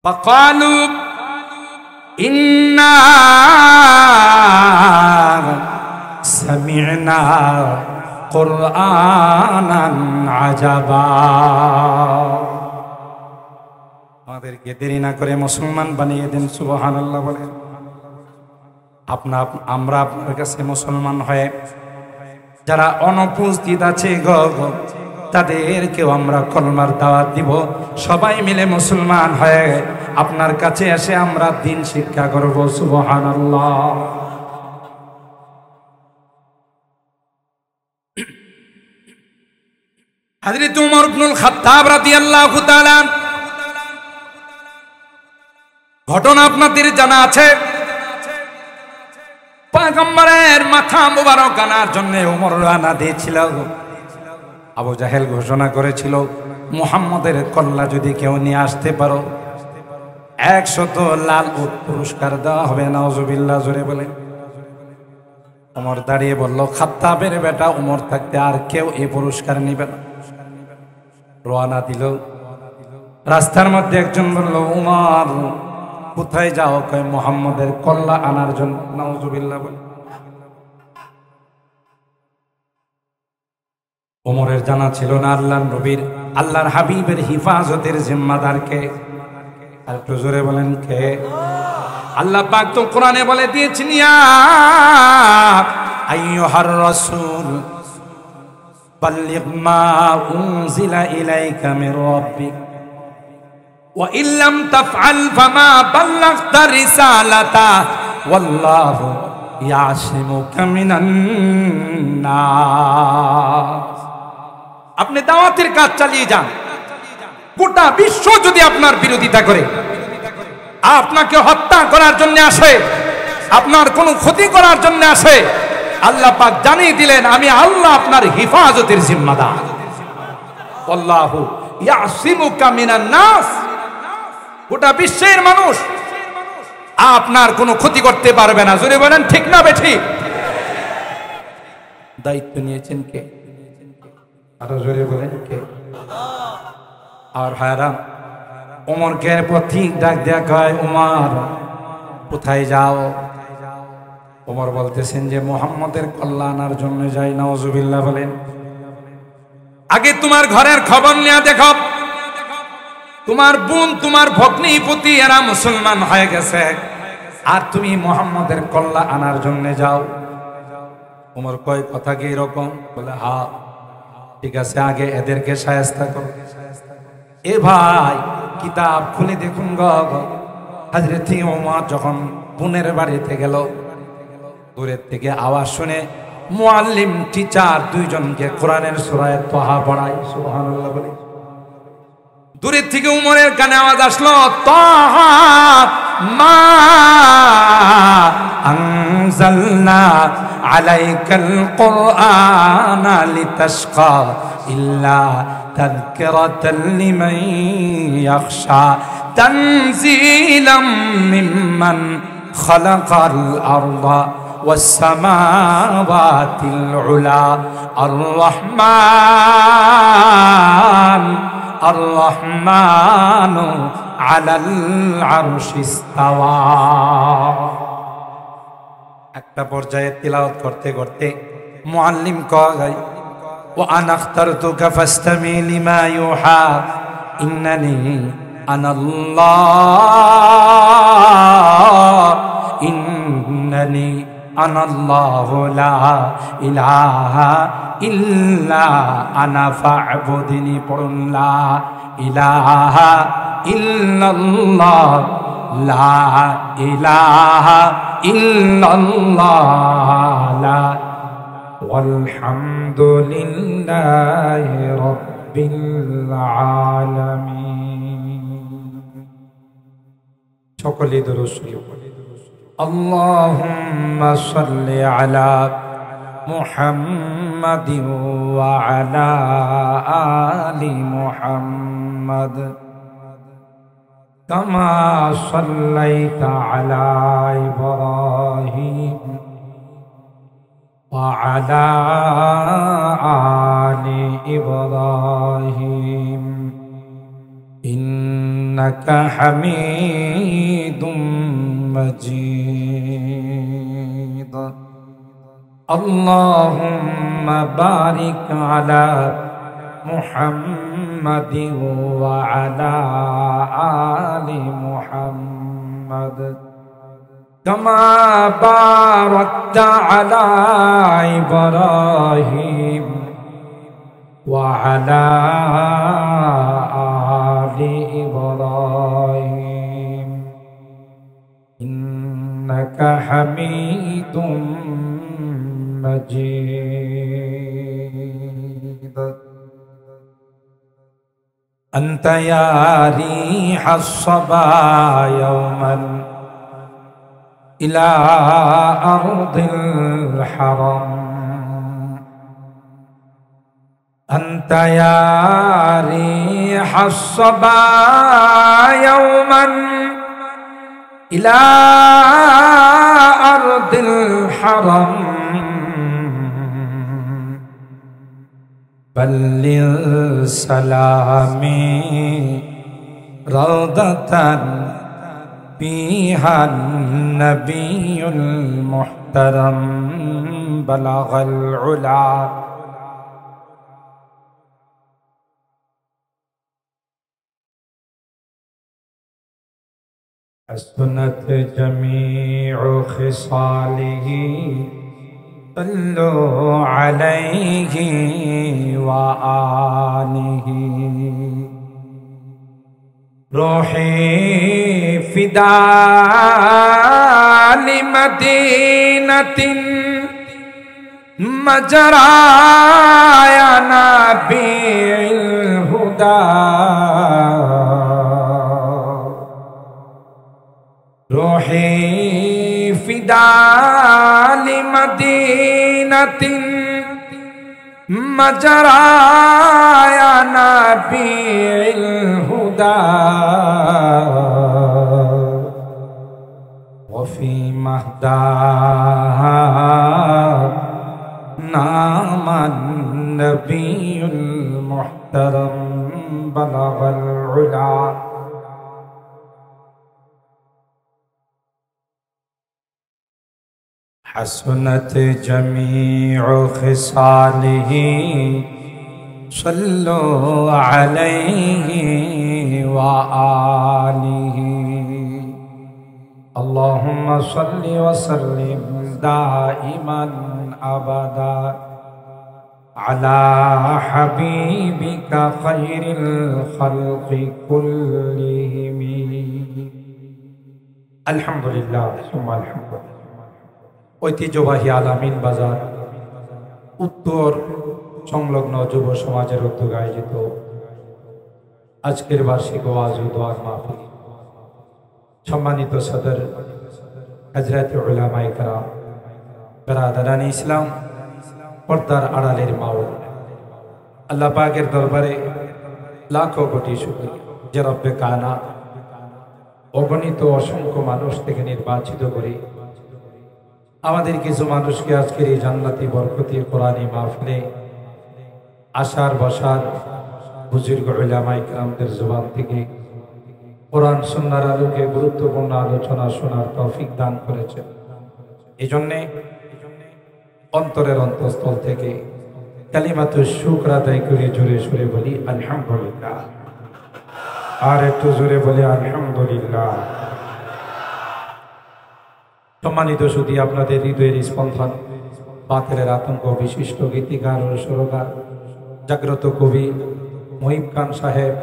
ফাকালু ইন্না সামি'না কুরআনান আজাবা। আমাদেরকে দেরি না করে মুসলমান বানিয়ে দেন, সুবহানাল্লাহ বলেন। আমরা আপনার কাছে মুসলমান হয়ে যারা অনুপস্থিত আছে তাদেরকেও আমরা কলমার দাওয়াত দিব। সবাই মিলে মুসলমান হয়ে আপনার কাছে এসে আমরা দ্বীন শিক্ষা করব, সুবহানাল্লাহ। হযরত ওমর ইবনুল খাত্তাব রাদিয়াল্লাহু তাআলা ঘটনা আপনাদের জানা আছে। পয়গম্বরের মাথা মুবারক আনার জন্য ওমর রানা দিয়েছিল। আবু জাহেল ঘোষণা করেছিল, মুহাম্মদের কল্লা যদি কেউ নিয়ে আসতে পারো 100 লাল উট পুরস্কার দেওয়া হবে। নাউজুবিল্লাহ, জোরে বলে। ওমর দাঁড়িয়ে বলল, খাত্তাবের বেটা ওমর থাকতে আর কেউ এই পুরস্কার নিবে না। রওনা দিল। রাস্তার মধ্যে একজন বলল, ওমর কোথায় যাও? কয় মুহাম্মদের কল্লা আনার জন্য। নাউজুবিল্লাহ বলে। ওমরের জানা ছিল না আল্লাহর নবীর, আল্লাহর হাবিবের হিফাজতের জিম্মাদার কে। আর একটু জোরে বলেন কে? আল্লাহ পাক তো কোরআনে বলে দিয়েছেন, ইয়া আইয়ুহার রাসূল বাল্লিগ মা উনজিলা ইলাইকা মির রাব্বিক ওয়া ইল্লাম তাফআল ফামা বাল্লাগতা রিসালাতা ওয়াল্লাহু ইয়াসিমুকা মিনান নাস। আপনি দাওয়াতের কাজ চালিয়ে যান। গোটা বিশ্ব যদি আপনার বিরোধিতা করে, আপনাকে হত্যা করার জন্য আসে, আপনার কোনো ক্ষতি করার জন্য আসে, আল্লাহ পাক জানিয়ে দিলেন, আমি আল্লাহ আপনার হিফাজতের জিম্মাদার। আল্লাহু ইয়াসিমুকা মিনান নাস। গোটা বিশ্বের মানুষ আপনার কোনো ক্ষতি করতে পারবে না। জোরে বলেন ঠিক না বেঠিক? দায়িত্ব নিয়েছেন কে? আরো জোরে বলেন কে? আর ভাইরা, ওমরকে পথিক ডাক দেয়া কয়, ওমর কোথায় যাও? ওমর বলতেছেন যে মুহাম্মদের কল্যাণের জন্য যাই। নাউজুবিল্লাহ বলেন। আগে তোমার ঘরের খবর নিয়ে দেখো, তোমার বোন, তোমার ভগ্নী পতি এরা মুসলমান হয়ে গেছে, আর তুমি মুহাম্মদের কল্যাণ আনার জন্য যাও। ওমর কয়, কথা কি এরকম? বলে, হ্যাঁ ঠিক আছে, আগে এদেরকে শায়েস্তা করো। এ ভাই, কিতাব খুলে দেখুন হযরত ওমর যখন বোনের বাড়িতে গেল, দূরের থেকে আওয়াজ শুনে মুআল্লিম টিচার দুইজনকে কোরআনের সূরা তাহা পড়ায়। সুবহানাল্লাহ বলে। দূরের থেকে উমরের কানে আওয়াজ আসলো, তাহা মা আনজালনা আলাইকাল কুরআনা লিতাশকা ইল্লা তাযকিরাতাল লিমান ইয়াখশা তানজিলাম মিম্মান খালাকাল আরদা ওয়াস সামাওয়াতিল উলা আর-রাহমান আর-রাহমানু আলাল আরশি ইস্তাওয়া। একটা পর্যায়ে তিলাওয়াত করতে করতে মুআল্লিম কয়, ওয়া আনা আখতারতুকা ফাসতামি লিমা ইউহা ইন্নানি আনাল্লাহ ইন্নানি আনাল্লাহু লা ইলাহা ইল্লা আনা ফা'বুদনি। পড়ুন, লা ইলাহা ইল্লাল্লাহ, লা ইলাহা ইল্লাল্লাহ, লা ওয়ালহামদুলিল্লাহি রাব্বিল আলামিন। সকলে দরুদ শরীফ পড়ি। আল্লাহুম্মা সাল্লি আলা মুহাম্মাদিন ওয়া আলা আলি মুহাম্মাদ কামা সাল্লাইতা আলা ইব্রাহিম ওয়া আলা আলি ইব্রাহিম إنك حميد مجيد اللهم بارك على محمد وعلى آل محمد كما باركت على إبراهيم وعلى آل إبراهيم إنك حميد مجيد أنت يا ريح الصبا يوما إلى أرض الحرم أنت يا ريح الصبا يوما إلى أرض الحرم بلغ سلامي روضة فيها النبي المحترم بلغ العلا حسنت جميع خصاله صلوا عليه وآله روحي فداء لمدينة مجرايا نبي الهدى روحي فداء لمدينة مجرايا نبي الهدى وفي مهداها نام النبي المحترم بلغ العلا حسنت جميع خصاله صلوا عليه وآله اللهم صل وسلم دائما أبدا على حبيبك خير الخلق كلهم الحمد لله ثم الحمد لله ঐতিহ্যবাহী আলামিন বাজার উত্তর সংলগ্ন যুব সমাজের উদ্যোগে আয়োজিত আজকের বার্ষিক ওয়াজ ও দোয়া মাহফিল সম্মানিত সদর হযরত উলামায়ে কেরাম বেরাদারান ইসলাম পর্দার আড়ালের মা ও আল্লাহ পাকের দরবারে লাখো কোটি শুকরিয়া যে রব্বে কায়নাত অগণিত অসংখ্য মানুষ থেকে নির্বাচিত করে আমাদের কিছু মানুষকে আজকের এই জান্নাতি বরকতি কোরআনী মাহফিলে আসার বসার বুজুর্গ উলামায়ে কেরামদের জবান থেকে কোরআন সুন্নাহর আলোকে গুরুত্বপূর্ণ আলোচনা শোনার তৌফিক দান করেছেন। এই জন্য অন্তরের অন্তঃস্থল থেকে কালিমাতুশ শুকর আদায় করে জোরে সুরে বলি আলহামদুলিল্লাহ। আর একটু জোরে বলি আলহামদুলিল্লাহ। সম্মানিত সুধী, আপনাদের হৃদয়ের স্পন্দন, বাতিলের আতঙ্ক বিশিষ্ট গীতিকার ও সুরকার জাগ্রত কবি মহিব খান সাহেব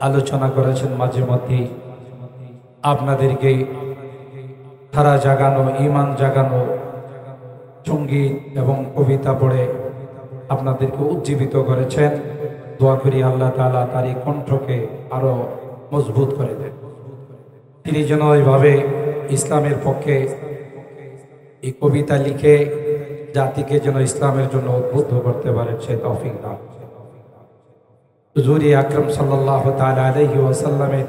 আলোচনা করেছেন। মাঝে মধ্যে আপনাদেরকে ধারা জাগানো, ইমান জাগানো সঙ্গীত এবং কবিতা পড়ে আপনাদেরকে উজ্জীবিত করেছেন। দোয়া করি আল্লাহ তাআলা তার এই কণ্ঠকে আরো মজবুত করে দেন। তিনি যেন এইভাবে ইসলামের পক্ষে এই কবিতা লিখে জাতিকে যেন ইসলামের জন্য উদ্বুদ্ধ করতে পারেন, সে তৌফিক দান। হুজুর আকরাম সাল্লাল্লাহু তাআলা আলাইহি ওয়াসাল্লামের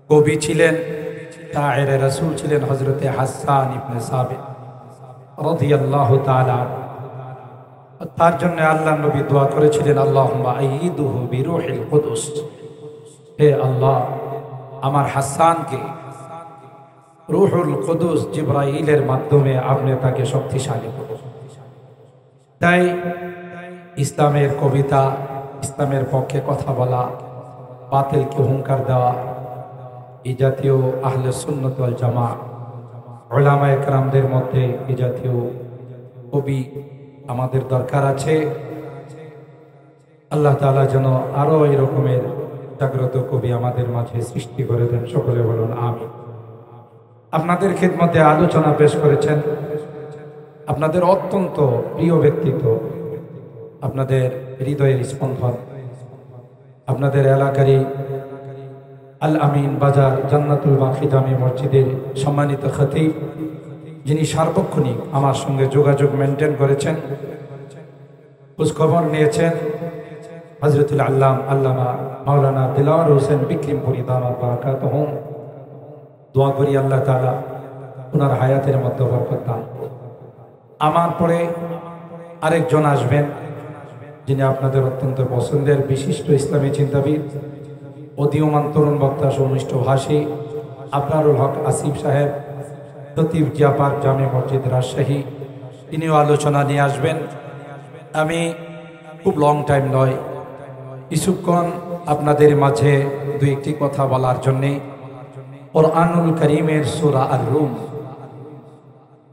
কবি ছিলেন, শায়ের রাসূল ছিলেন হযরতে হাসান ইবনে সাবিত রাদিয়াল্লাহু তাআলা। তার জন্য আল্লাহর নবী দোয়া করেছিলেন, আল্লাহুম্মা আইয়িদহু বিরূহিল কুদুস, হে আল্লাহ, আমার হাসানকে রূহুল কুদুস জিবরাইলের মাধ্যমে আপনি তাকে শক্তিশালী করুন। তাই ইসলামের কবিতা, ইসলামের পক্ষে কথা বলা, বাতিলকে হুঙ্কার দেওয়া, এই জাতীয় আহলে সুন্নাত ওয়াল জামাত উলামায়ে কেরামদের মধ্যে এই জাতীয় কবি আমাদের দরকার আছে। আল্লাহ তাআলা যেন আরো এই রকমের জাগ্রত কবি আমাদের মাঝে সৃষ্টি করে দেন। সকলে বলুন আমিন। আপনাদের খিদমতে আলোচনা পেশ করেছেন আপনাদের অত্যন্ত প্রিয় ব্যক্তিত্ব, আপনাদের হৃদয়ের স্পন্দন, আপনাদের এলাকারই আল আমিন বাজার জান্নাতুল বাকি জামি মসজিদের সম্মানিত খতিব, যিনি সার্বক্ষণিক আমার সঙ্গে যোগাযোগ মেনটেন করেছেন, খোঁজখবর নিয়েছেন, হযরতুল আল্লামা মাওলানা দিলওয়ার হোসেন বিক্রমপুরী দামাত বারাকাতুহু। দোয়া করি আল্লাহ তাআলা ওনার হায়াতের মধ্যে বরকত দান। আমার পরে আরেকজন আসবেন, যিনি আপনাদের অত্যন্ত পছন্দের বিশিষ্ট ইসলামী চিন্তাবিদ, উদীয়মান তরুণ বক্তা, সুমিষ্ট ভাষী আবরারুল হক আসিফ সাহেব, খতিব জিয়া পার্ক জামে মসজিদ রাজশাহী। তিনিও আলোচনা নিয়ে আসবেন। আমি খুব লং টাইম নয়, কিছুক্ষণ আপনাদের মাঝে দু একটি কথা বলার জন্যে কোরআনুল কারীমের সূরা আর-রুম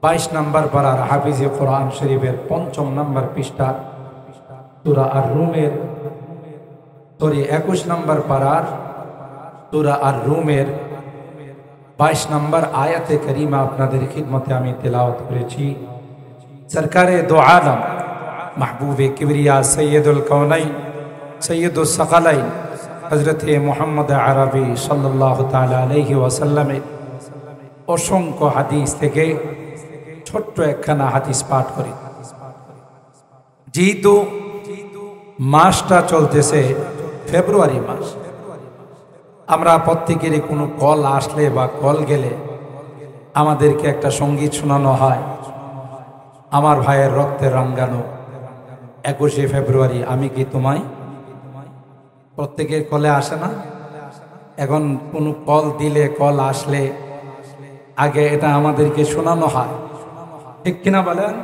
22 নম্বর পারার হাফিজে কোরআন শরীফের 5 নম্বর পৃষ্ঠা সূরা আর-রুমের 21 নম্বর পারার সূরা আর-রুমের 22 নম্বর আয়াতে কারিমা আপনাদের খিদমতে আমি তেলাওয়াত করেছি। সরকারে দো আলম মাহবুবে কিবরিয়া সৈয়দুল কওনাইন সৈয়দুস সাকালাইন হযরতে মুহাম্মদ আরবি সাল্লাল্লাহু তাআলা আলাইহি ওয়াসাল্লামের অসংখ্য হাদিস থেকে ছোট্ট একখানা হাদিস পাঠ করি। যেহেতু মাসটা চলতেছে ফেব্রুয়ারি মাস, আমরা প্রত্যেকেরই কোনো কল আসলে বা কল গেলে আমাদেরকে একটা সঙ্গীত শোনানো হয়, আমার ভাইয়ের রক্তে রাঙ্গানো 21শে ফেব্রুয়ারি আমি কি তোমায়। প্রত্যেকের কলে আসে না? এখন কোনো কল দিলে, কল আসলে আগে এটা আমাদেরকে শোনানো হয়, ঠিক কিনা বলেন?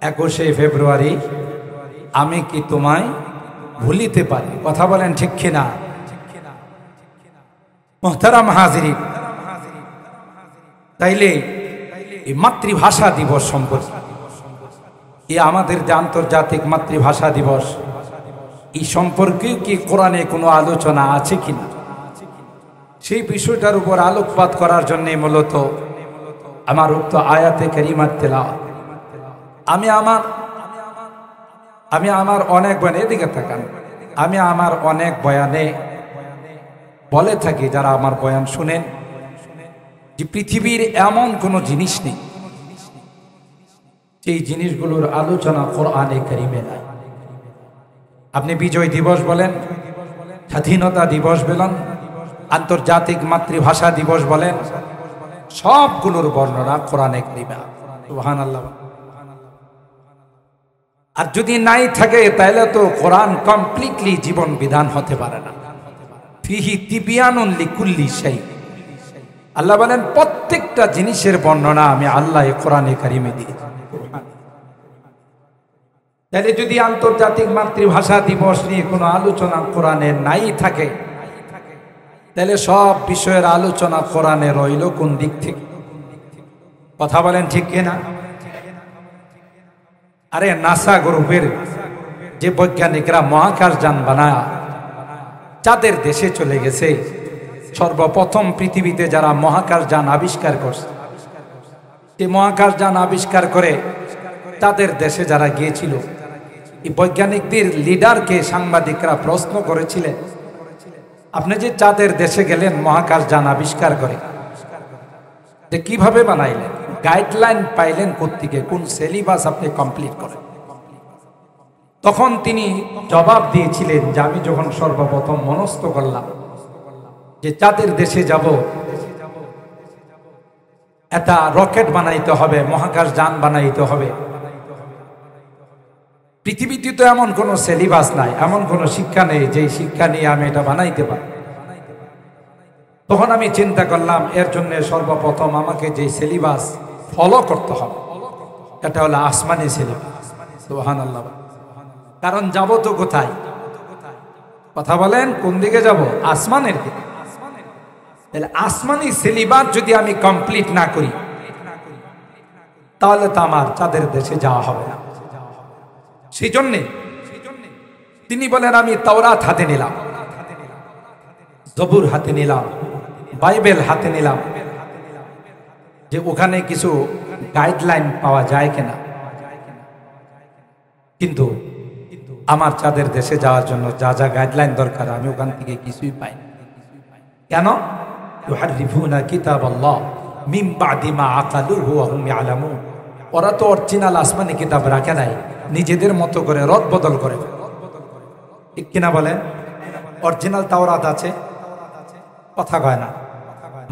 21শে ফেব্রুয়ারি আমি কি তোমায় ভুলিতে পারি। কথা বলেন ঠিক কিনা? মুহতারাম হাজিরিন, তাইলে এই মাতৃভাষা দিবস সম্পর্কে, এই আমাদের যে আন্তর্জাতিক মাতৃভাষা দিবস, এই সম্পর্কে কি কোরআনে কোনো আলোচনা আছে কিনা, সেই বিষয়টার উপর আলোকপাত করার জন্য মূলত আমার উক্ত আয়াতে কারিমাত তেলাওয়াত। আমি আমার অনেক বয়ানে, এদিকে তাকান, আমি আমার অনেক বয়ানে বলে থাকি, যারা আমার বয়ান শুনেন, যে পৃথিবীর এমন কোনো জিনিস নেই সেই জিনিসগুলোর আলোচনা কোরআনে কারিমে নাই। আপনি বিজয় দিবস বলেন, স্বাধীনতা দিবস বলেন, আন্তর্জাতিক মাতৃভাষা দিবস বলেন, সবগুলোর বর্ণনা কোরআনে কারিমে। সুবহানাল্লাহ। আর যদি নাই থাকে তাহলে তো কোরআন কমপ্লিটলি জীবন বিধান হতে পারে না। ফিহি তিবিয়ানুন লিকুল্লি শাই, আল্লাহ বলেন প্রত্যেকটা জিনিসের বর্ণনা আমি আল্লাহ কোরআনে কারিমে দিয়েছি। তাহলে যদি আন্তর্জাতিক মাতৃভাষা দিবস নিয়ে কোনো আলোচনা কোরআনে নাই থাকে, তাহলে সব বিষয়ের আলোচনা কোরআনে রইল কোন দিক থেকে? কথা বলেন ঠিক কিনা? আরে নাসা গ্রুপের যে বৈজ্ঞানিকরা মহাকাশ যান বানায় চাঁদের দেশে চলে গেছে, সর্বপ্রথম পৃথিবীতে যারা মহাকাশ যান আবিষ্কার করছে, এই মহাকাশ যান আবিষ্কার করে তাদের দেশে যারা গিয়েছিল, এই বৈজ্ঞানিকদের লিডারকে সাংবাদিকরা প্রশ্ন করেছিলেন, আপনি যে চাঁদের দেশে গেলেন মহাকাশ যান আবিষ্কার করে, যে কিভাবে বানাইলেন, গাইডলাইন পাইলেন কোত্থেকে, কোন সিলেবাস আপনি কমপ্লিট করেন? তখন তিনি জবাব দিয়েছিলেন যে আমি যখন সর্বপ্রথম মনস্থ করলাম যে চাঁদের দেশে যাব, একটা রকেট বানাইতে হবে, মহাকাশ যান বানাইতে হবে, পৃথিবীতে তো এমন কোনো সিলেবাস নাই, এমন কোনো শিক্ষা নেই যে শিক্ষা নিয়ে আমি এটা বানাইতে পারি। তখন আমি চিন্তা করলাম এর জন্য সর্বপ্রথম আমাকে যে সিলেবাস ফলো করতে হবে এটা হলো আসমানি সিলেবাস। সুবহানাল্লাহ। কারণ যাব তো কোথায়? কথা বলেন, কোন দিকে যাব? আসমানের দিকে। তাহলে আসমানি সিলেবাস যদি আমি কমপ্লিট না করি তাহলে তো আমার চাঁদের দেশে যাওয়া হবে না। সেই জন্যে তিনি বলেন আমি তাওরাত হাতে নিলাম, জবুর হাতে নিলাম, বাইবেল হাতে নিলাম, যে ওখানে কিছু গাইডলাইন পাওয়া যায় কিনা। কিন্তু আমার চাঁদের দেশে যাওয়ার জন্য যা যা গাইডলাইন দরকার আমি ওখান থেকে কিছুই পাই না। কেন? ইউহাররিফুনা কিতাবাল্লাহ মিন বাদি মা আকালুহু ওয়া হুম ইয়ালামুন। ওরা তো অরিজিনাল আসমানি কিতাব রাখে নাই, নিজেদের মতো করে রদ বদল করে। ঠিক কিনা বলেন? অরিজিনাল তাওরাত আছে, কথা কয় না।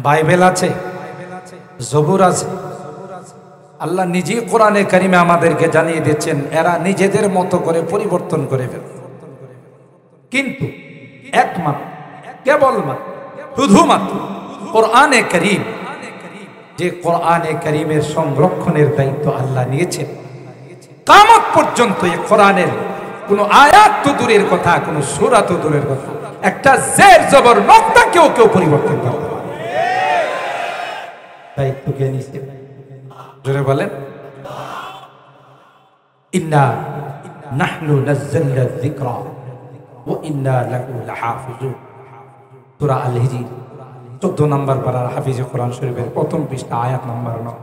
বাইবেল আছে, জবুর আছে। আল্লাহ নিজেই কোরআনে কারিমে আমাদেরকে জানিয়ে দিচ্ছেন এরা নিজেদের মতো করে পরিবর্তন করে ফেলে। কিন্তু একমাত্র কেবলমাত্র শুধুমাত্র কোরআনে কারিম, যে কোরআনে কারিমের সংরক্ষণের দায়িত্ব আল্লাহ নিয়েছেন, কিয়ামত পর্যন্ত এই কোরআনের কোন আয়াত তো দূরের কথা, কোন সূরা তো দূরের কথা, একটা জের জবর নক্তা কেউ পরিবর্তন করতে পারে না। দায়িত্ব কে নিছে? জোরে বলেন। ইন্না নাহনু নাযালনা যিকরা ওয়া ইন্না লাহু লাহাফিজুন। সূরা আল হিজর 14 নম্বর পারার হাফিজে কোরআন শরীফের প্রথম পৃষ্ঠা আয়াত নম্বর 9।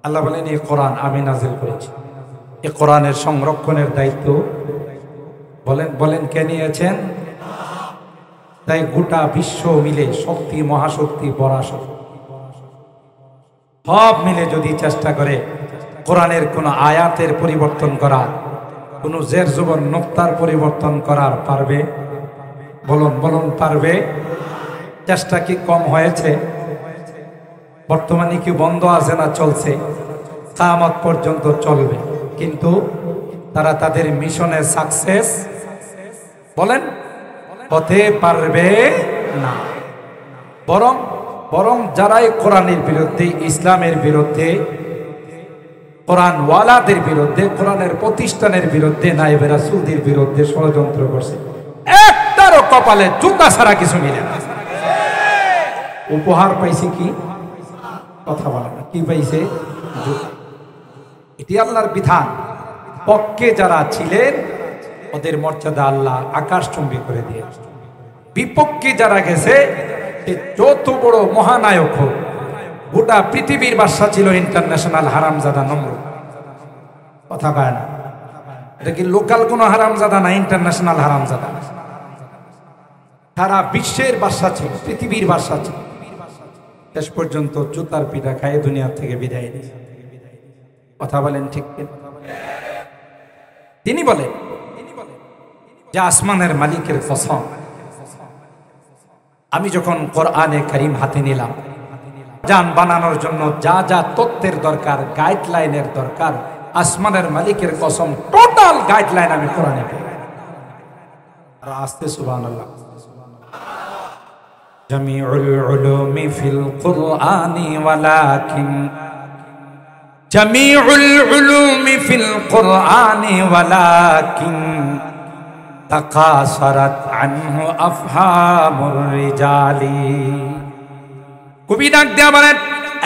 আল্লাহ বলেন এই কোরআন আমি নাযিল করেছি। এই কোরআনের সংরক্ষণের দায়িত্ব বলেন কে নিয়েছেন? তাই গোটা বিশ্ব মিলে, শক্তি মহাশক্তি পরাশক্তি সব মিলে যদি চেষ্টা করে কোরআনের কোন আয়াতের পরিবর্তন করা, কোন জের জবর নোক্তার পরিবর্তন করার পারবে? বলুন পারবে? চেষ্টা কি কম হয়েছে? বর্তমানে কি বন্ধ আছে না চলছে? কিয়ামত পর্যন্ত চলবে। কিন্তু তারা তাদের মিশনে সাকসেস বলেন হতে পারবে না। বরং যারাই কোরআনের বিরুদ্ধে, ইসলামের বিরুদ্ধে, কোরআন ওয়ালাদের বিরুদ্ধে, কোরআনের প্রতিষ্ঠানের বিরুদ্ধে, নায়েবে রাসূলদের বিরুদ্ধে ষড়যন্ত্র করছে, একটারও কপালে জুতা ছাড়া কিছু মিলে না। উপহার পাইছে কি? কথা বলে না। কি পাইছে? জুতা। এটি আল্লাহর বিধান। পক্ষে যারা ছিলেন ওদের মর্যাদা আল্লাহ আকাশচুম্বী করে দিয়েছে। বিপক্ষে যারা গেছে, যত বড় মহানায়ক হোক, গোটা পৃথিবীর বাদশা ছিল ইন্টারন্যাশনাল হারামজাদা নমরুদ। কথা কয় না। এটা কি লোকাল কোন হারামজাদা না, ইন্টারন্যাশনাল হারামজাদা। সারা বিশ্বের বাদশা ছিল, পৃথিবীর বাদশা ছিল। শেষ পর্যন্ত জুতার পিঠা খায় দুনিয়া থেকে বিদায় নিয়েছে। কথা বলেন ঠিক কিনা? তিনি বলেন যে আসমানের মালিকের কসম, আমি যখন কোরআনে কারীম হাতে নিলাম, জান বানানোর জন্য যা যা তথ্যের দরকার, গাইডলাইনের দরকার, আসমানের মালিকের কসম টোটাল গাইডলাইন আমি কোরআনে পেয়ে। আর আস্তে সুবহানাল্লাহ। জামিউল উলুমি ফিল কুরআনি ওয়ালাকিন, জামিউল উলুমি ফিল কুরআনি ওয়ালাকিন তাকাসারাত আনহু আফহামুর রিজালি। কবি ডাক দেয়া বলেন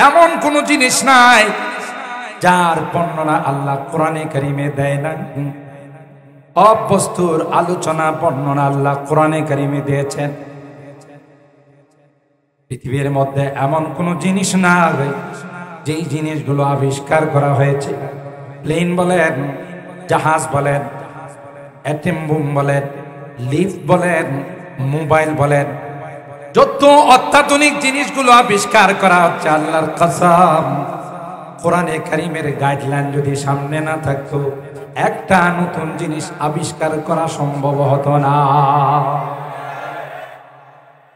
এমন কোন জিনিস নাই যার বর্ণনা আল্লাহ কোরআনে কারীমে দেয় না। সব বস্তুর আলোচনা বর্ণনা আল্লাহ কোরআনে কারীমে দিয়েছেন। পৃথিবীর মধ্যে এমন কোন জিনিস নাই যেই জিনিসগুলো আবিষ্কার করা হয়েছে। প্লেন বলেন, জাহাজ বলেন, অ্যাটম বোম বলেন, লিফট বলেন, মোবাইল বলেন, যত অত্যাধুনিক জিনিসগুলো আবিষ্কার করা হচ্ছে, আল্লাহর কসম কোরআনে কারীমের গাইডলাইন যদি সামনে না থাকতো একটা নতুন জিনিস আবিষ্কার করা সম্ভব হতো না।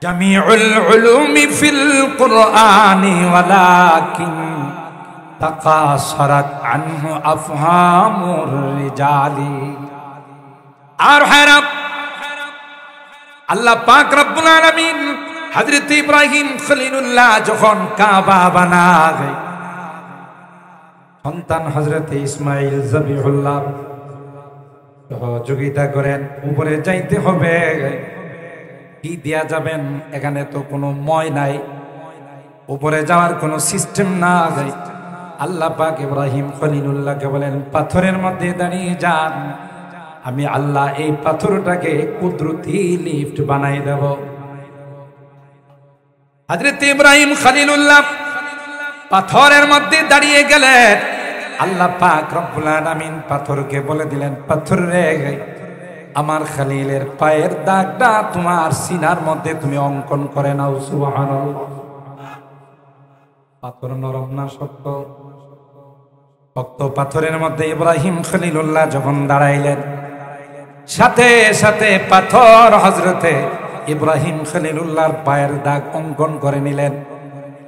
জামিউল উলুমি ফিল কুরআনি ওয়ালাকিন তাকাসারাত আনহু আফহামুর রিজালি। আর হারাম আল্লাহ পাক রব্বুল আলামিন হযরত ইব্রাহিম খলিলুল্লাহ যখন কাবা বানায়, সন্তান হযরত ইসমাইল জবিহুল্লাহ সহযোগিতা করেন, উপরে যাইতে হবে, কি দিয়া যাবেন, এখানে তো কোনো মই নাই, উপরে যাওয়ার কোনো সিস্টেম নাই। আল্লাহ পাক ইব্রাহিম খলিলুল্লাহকে বলেন, পাথরের মধ্যে দাঁড়িয়ে যান, আমি আল্লাহ এই পাথরটাকে কুদরতি লিফট বানাই দেব। হযরত ইব্রাহিম খলিলুল্লাহ পাথরের মধ্যে দাঁড়িয়ে গেলেন। আল্লাহ পাক রব্বুল আলামিন পাথরকে বলে দিলেন, পাথর রে, আমার খলিলের পায়ের দাগটা তোমার সিনার মধ্যে তুমি অঙ্কন করে নাও। সুবহানাল্লাহ। পাথর নরম না শক্ত? শক্ত পাথরের মধ্যে ইব্রাহিম খলিলুল্লাহ যখন দাঁড়াইলেন, সাথে সাথে পাথর হযরতে ইব্রাহিম খলিলুল্লাহর পায়ের দাগ অঙ্কন করে নিলেন।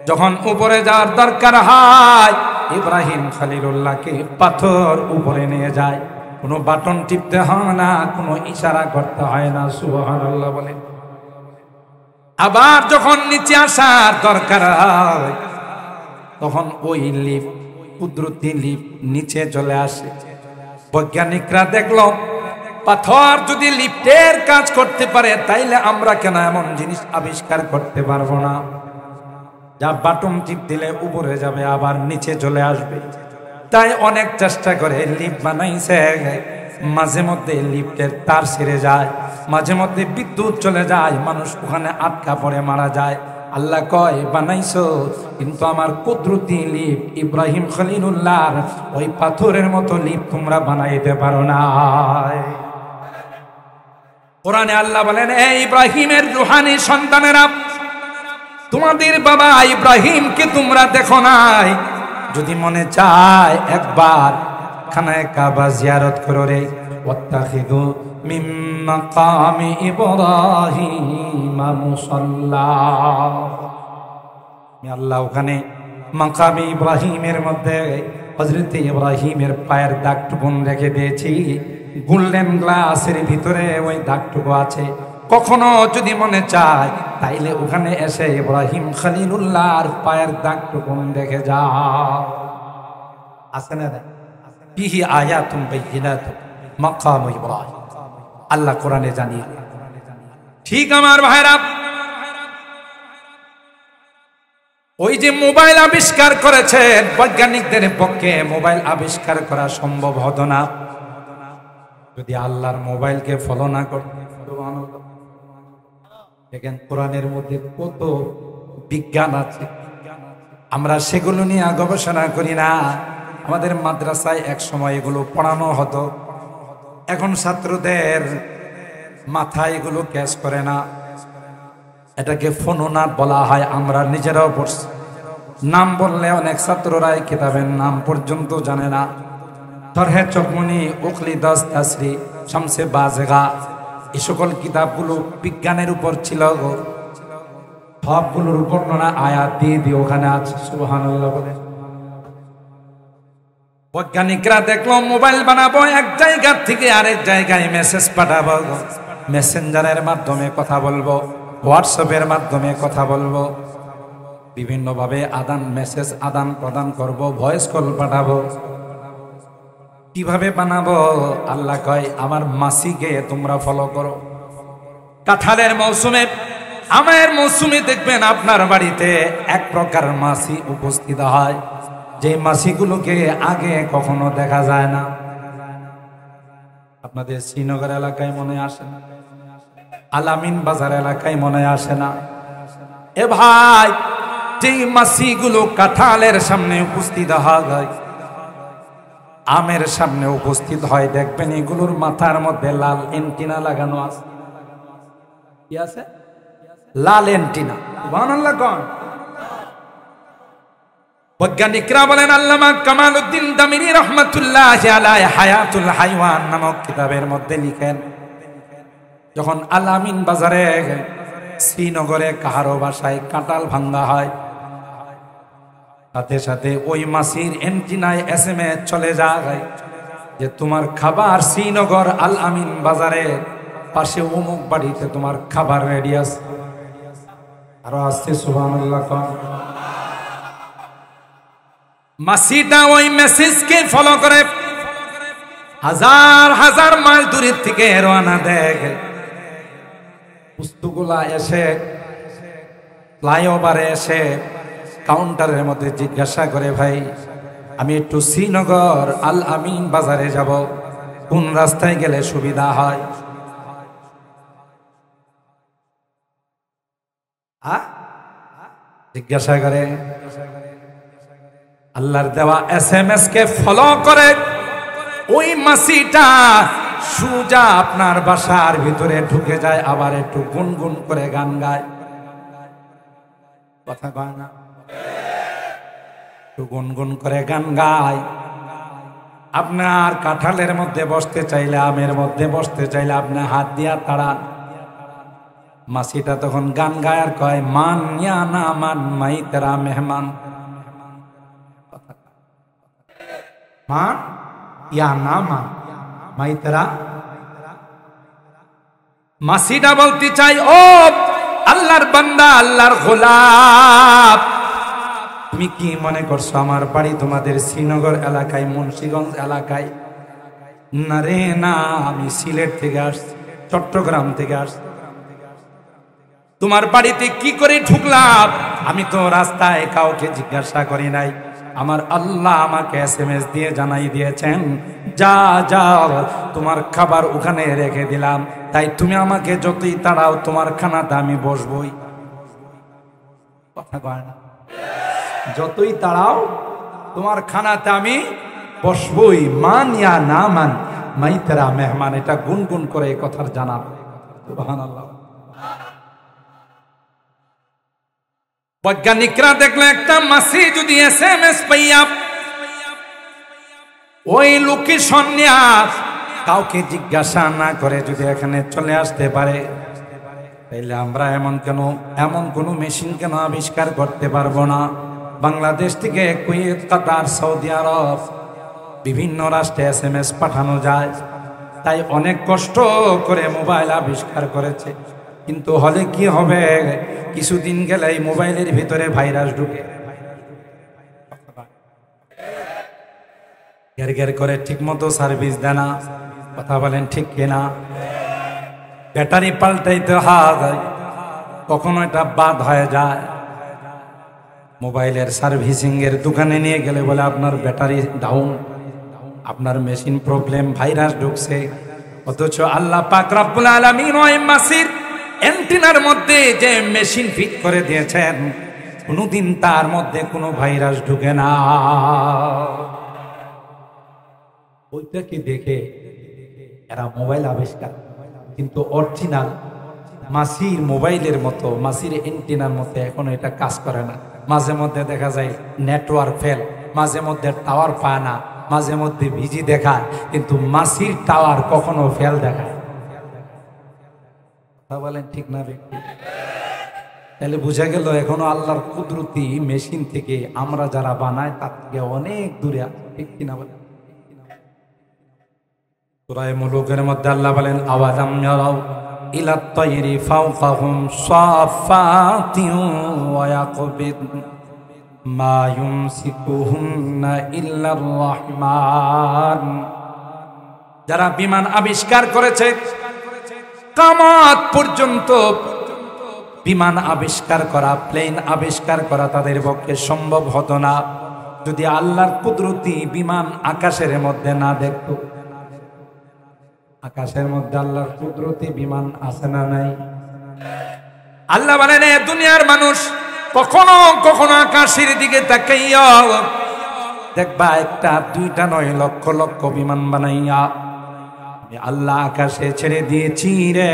যখন উপরে যাওয়ার দরকার হয়, ইব্রাহিম খলিলুল্লাহকে পাথর উপরে নিয়ে যায়। কোনো বাটন টিপতে হয় না, কোনো ইশারা করতে হয় না। সুবহানাল্লাহ বলেন। আবার যখন নিচে আসার দরকার হয়, তখন ওই লিফট, কুদরতি লিফট নিচে চলে আসে। বৈজ্ঞানিকরা দেখলো, পাথর যদি লিফটের কাজ করতে পারে, তাইলে আমরা কেন এমন জিনিস আবিষ্কার করতে পারবো না, যা বাটন টিপ দিলে উপরে যাবে আবার নিচে চলে আসবে। তাই অনেক চেষ্টা করে লিফট বানাইছে। মাঝে মধ্যে লিফটের তার ছিঁড়ে যায়, মাঝে মধ্যে বিদ্যুৎ চলে যায়, মানুষ ওখানে আটকা পড়ে মারা যায়। আল্লাহ কয়, বানাইছো, কিন্তু আমার কুদরতি লিফট ইব্রাহিম খলিলুল্লাহর ওই পাথরের মতো লিফট তোমরা বানাইতে পারো না। কোরআনে আল্লাহ বলেন, এই ইব্রাহিমের রূহানি সন্তানেরা, তোমাদের বাবা ইব্রাহিমকে তোমরা দেখো নাই? যদি মনে চায় একবার খানায়ে কাবা জিয়ারত করো রে। ওয়াত্তাখিযু মিন মাকামি ইব্রাহিম মুসাল্লা। আল্লাহ ওখানে মাকামি ইব্রাহিমের মধ্যে হযরত ইব্রাহিমের পায়ের দাগটুকুন রেখে দিয়েছি। গোল্ডেন গ্লাসের ভিতরে ওই দাগটুকু আছে। কখনো যদি মনে চায়, তাইলে ওখানে এসে ইব্রাহিম খলিলুল্লাহর পায়ের দাগটুকুন দেখে যাও। আছে না? ফিহি আয়াতুম বাইয়িনাতুম মাকাম ইব্রাহিম। আল্লাহ কোরআনে জানিয়ে। ঠিক আমার ভাইরা, ওই যে মোবাইল আবিষ্কার করেছে, বৈজ্ঞানিকদের পক্ষে মোবাইল আবিষ্কার করা সম্ভব হতো না যদি আল্লাহর মোবাইলকে ফলো না করতে। দেখেন কোরআনের মধ্যে কত বিজ্ঞান আছে, আমরা সেগুলো নিয়ে গবেষণা করি না। আমাদের মাদ্রাসায় এক সময় এগুলো পড়ানো হতো, এখন ছাত্রদের মাথায় এগুলো ক্যাচ করে না। এটাকে ফোনোনাট বলা হয়, আমরা নিজেরাও পড়ছি। নাম বললে অনেক ছাত্ররাই কিতাবের নাম পর্যন্ত জানে না। তরহে চকমনি, উকলিদাস তাসরি, শামসে বাজেগা, এই সকল কিতাবগুলো বিজ্ঞানের উপর ছিল। সবগুলোর বর্ণনা আয়াত দিয়ে দিয়ে ওখানে আছে। সুবহানাল্লাহ বলে। বৈজ্ঞানিকরা দেখলো মোবাইল বানাবো, এক জায়গা থেকে আরেক জায়গায় মেসেজ পাঠাবো, মেসেঞ্জারের মাধ্যমে কথা বলবো, হোয়াটসঅ্যাপের মাধ্যমে কথা বলবো, বিভিন্ন ভাবে মেসেজ আদান প্রদান করব, ভয়েস কল পাঠাবো। কিভাবে বানাবো? আল্লাহ কয়, আমার মাসিকে তোমরা ফলো করো। কাঁঠালের মৌসুমে, আমের মৌসুমে দেখবেন আপনার বাড়িতে এক প্রকার মাছি উপস্থিত হয়, যে মাছিগুলোকে আগে কখনো দেখা যায় না। আপনাদের শ্রীনগর এলাকায় মনে আসে না, আলামিন বাজার এলাকায় মনে আসে না? এ ভাই, যেই মাছিগুলো কাঁঠালের সামনে উপস্থিত হয়, আমের সামনে উপস্থিত হয়, দেখবেন এগুলোর মাথার মধ্যে লাল এন্টিনা লাগানো আছে। কি আছে? লাল এন্টিনা। সুবহানাল্লাহ কোন? বৈজ্ঞানিকরা বলেন, আল্লামা কামালউদ্দিন দামিনী রাহমাতুল্লাহি আলাইহি হায়াতুল হাইওয়ান নামক কিতাবের মধ্যে লিখেন, যখন আলামিন বাজারে শ্রীনগরে কাহারো বাসায় কাঁঠাল ভাঙ্গা হয়, সাথে সাথে ওই মাছির এন্টিনায় এসএমএস চলে যায় যে তোমার খাবার শ্রীনগর আল আমিন বাজারের পাশে অমুক বাড়িতে তোমার খাবার রেডি আছে। আরো আসছে সুবহানাল্লাহ কোন। মাসিটা ওই মেসেজকে ফলো করে হাজার হাজার মাইল দূরের থেকে রওনা দেয়। পুস্তুগুলা এসে ফ্লাইওভারে এসে কাউন্টারের মধ্যে জিজ্ঞাসা করে, ভাই আমি একটু শ্রীনগর আল আমিন বাজারে যাব, কোন রাস্তায় গেলে সুবিধা হয়? জিজ্ঞাসা করে। আল্লাহর দেওয়া SMS কে ফলো করে ওই মাসিটা সুজা আপনার বাসার ভিতরে ঢুকে যায়, আবার একটু গুনগুন করে গান গায়। কথা কয় না? একটু গুনগুন করে গান গায়। আপনার কাঁঠালের মধ্যে বসতে চাইলে, আমের মধ্যে বসতে চাইলে আপনি হাত দিয়া তাড়ান। মাসিটা তখন গান গায় আর কয়, মান ইয়া না মান মাই তেরা মেহমান। মান ইয়া না মান মাই তেরা। মাসিটা বলতে চাই, ও আল্লাহর বান্দা, আল্লাহর গোলাপ, তুমি কি মনে করছো আমার বাড়ি তোমাদের শ্রীনগর এলাকায়, মুন্সিগঞ্জ এলাকায়? না রে না, আমি সিলেট থেকে আসছি, চট্টগ্রাম থেকে আসছি। তোমার বাড়িতে কি করে ঢুকলাম আমি তো রাস্তায় কাউকে জিজ্ঞাসা করি নাই। আমার আল্লাহ আমাকে SMS দিয়ে জানাই দিয়েছেন, যা যাও তোমার খাবার ওখানে রেখে দিলাম, তাই তুমি আমাকে যতই তাড়াও তোমার খানাতে আমি বসবই। কথা কয় না? যতই তাড়াও তোমার খানাতে আমি বসবই। মান ইয়া না মান মাই তেরা মেহমান। এটা গুনগুন করে এই কথার জানা। সুবহানাল্লাহ। বৈজ্ঞানিকরা দেখলো একটা মাসি যদি SMS পাইয়া ওই লোকেশন নিয়ে কাউকে জিজ্ঞাসা না করে যদি এখানে চলে আসতে পারে, তাইলে আমরা এমন কোন মেশিন কেন আবিষ্কার করতে পারবো না? বাংলাদেশ থেকে কুয়েত, কাতার, সৌদি আরব বিভিন্ন রাষ্ট্রে SMS পাঠানো যায়। তাই অনেক কষ্ট করে মোবাইল আবিষ্কার করেছে। কিন্তু হলে কি হবে, কিছুদিন গেলে এই মোবাইলের ভিতরে ভাইরাস ঢুকে ঘের ঘের করে, ঠিক মতো সার্ভিস দেয় না। কথা বলেন ঠিক কিনা? ব্যাটারি পাল্টাইতে হয়, কখনো এটা বাদ হয়ে যায়। মোবাইলের সার্ভিসিং এর দোকানে নিয়ে গেলে বলে আপনার ব্যাটারি ডাউন, আপনার মেশিন প্রবলেম, ভাইরাস ঢুকছে। অথচ আল্লাহ পাক রব্বুল আলামিন ওই মাসির অ্যান্টেনার মধ্যে যে মেশিন ফিট করে দিয়েছেন, কোনোদিন তার মধ্যে কোনো ভাইরাস ঢুকে না। ওইটা কি দেখে এরা মোবাইল আবিষ্কার, কিন্তু অরিজিনাল মাসির মোবাইলের মতো, মাসির অ্যান্টেনার মতো এখন এটা কাজ করে না। মাঝে মধ্যে দেখা যায় নেটওয়ার্ক ফেল, মাঝে মধ্যে টাওয়ার পায় না, মাঝে মধ্যে ভিজি দেখায়, কিন্তু মাসির টাওয়ার কখনো ফেল দেখায়। বলেন ঠিক না ব্যক্তি? তাহলে বুঝা গেল এখনো আল্লাহর কুদরতি মেশিন থেকে আমরা যারা বানাই তার থেকে অনেক দূরে আছে। ঠিক কিনা বলেন? সূরা মুলুকের মধ্যে আল্লাহ বলেন, আওয়ালাম ইয়ারাউ ইলা তায়রি ফাওকাহুম সাফাতিন ওয়া ইয়াকবিদ মা ইউমসিকুহুন্না ইল্লার রহমান। যারা বিমান আবিষ্কার করেছে, কিয়ামত পর্যন্ত বিমান আবিষ্কার করা, প্লেন আবিষ্কার করা তাদের পক্ষে সম্ভব হতো না যদি আল্লাহর কুদরতি বিমান আকাশের মধ্যে না দেখত। আকাশের মধ্যে আল্লাহর কুদরতি বিমান আছে না নাই? আল্লাহ বলেন, এ দুনিয়ার মানুষ কখনো কখনো আকাশের দিকে তাকাইয়া দেখবা একটা দুইটা নয় লক্ষ লক্ষ বিমান বানাইয়া আল্লাহ আকাশে ছেড়ে দিয়েছি রে।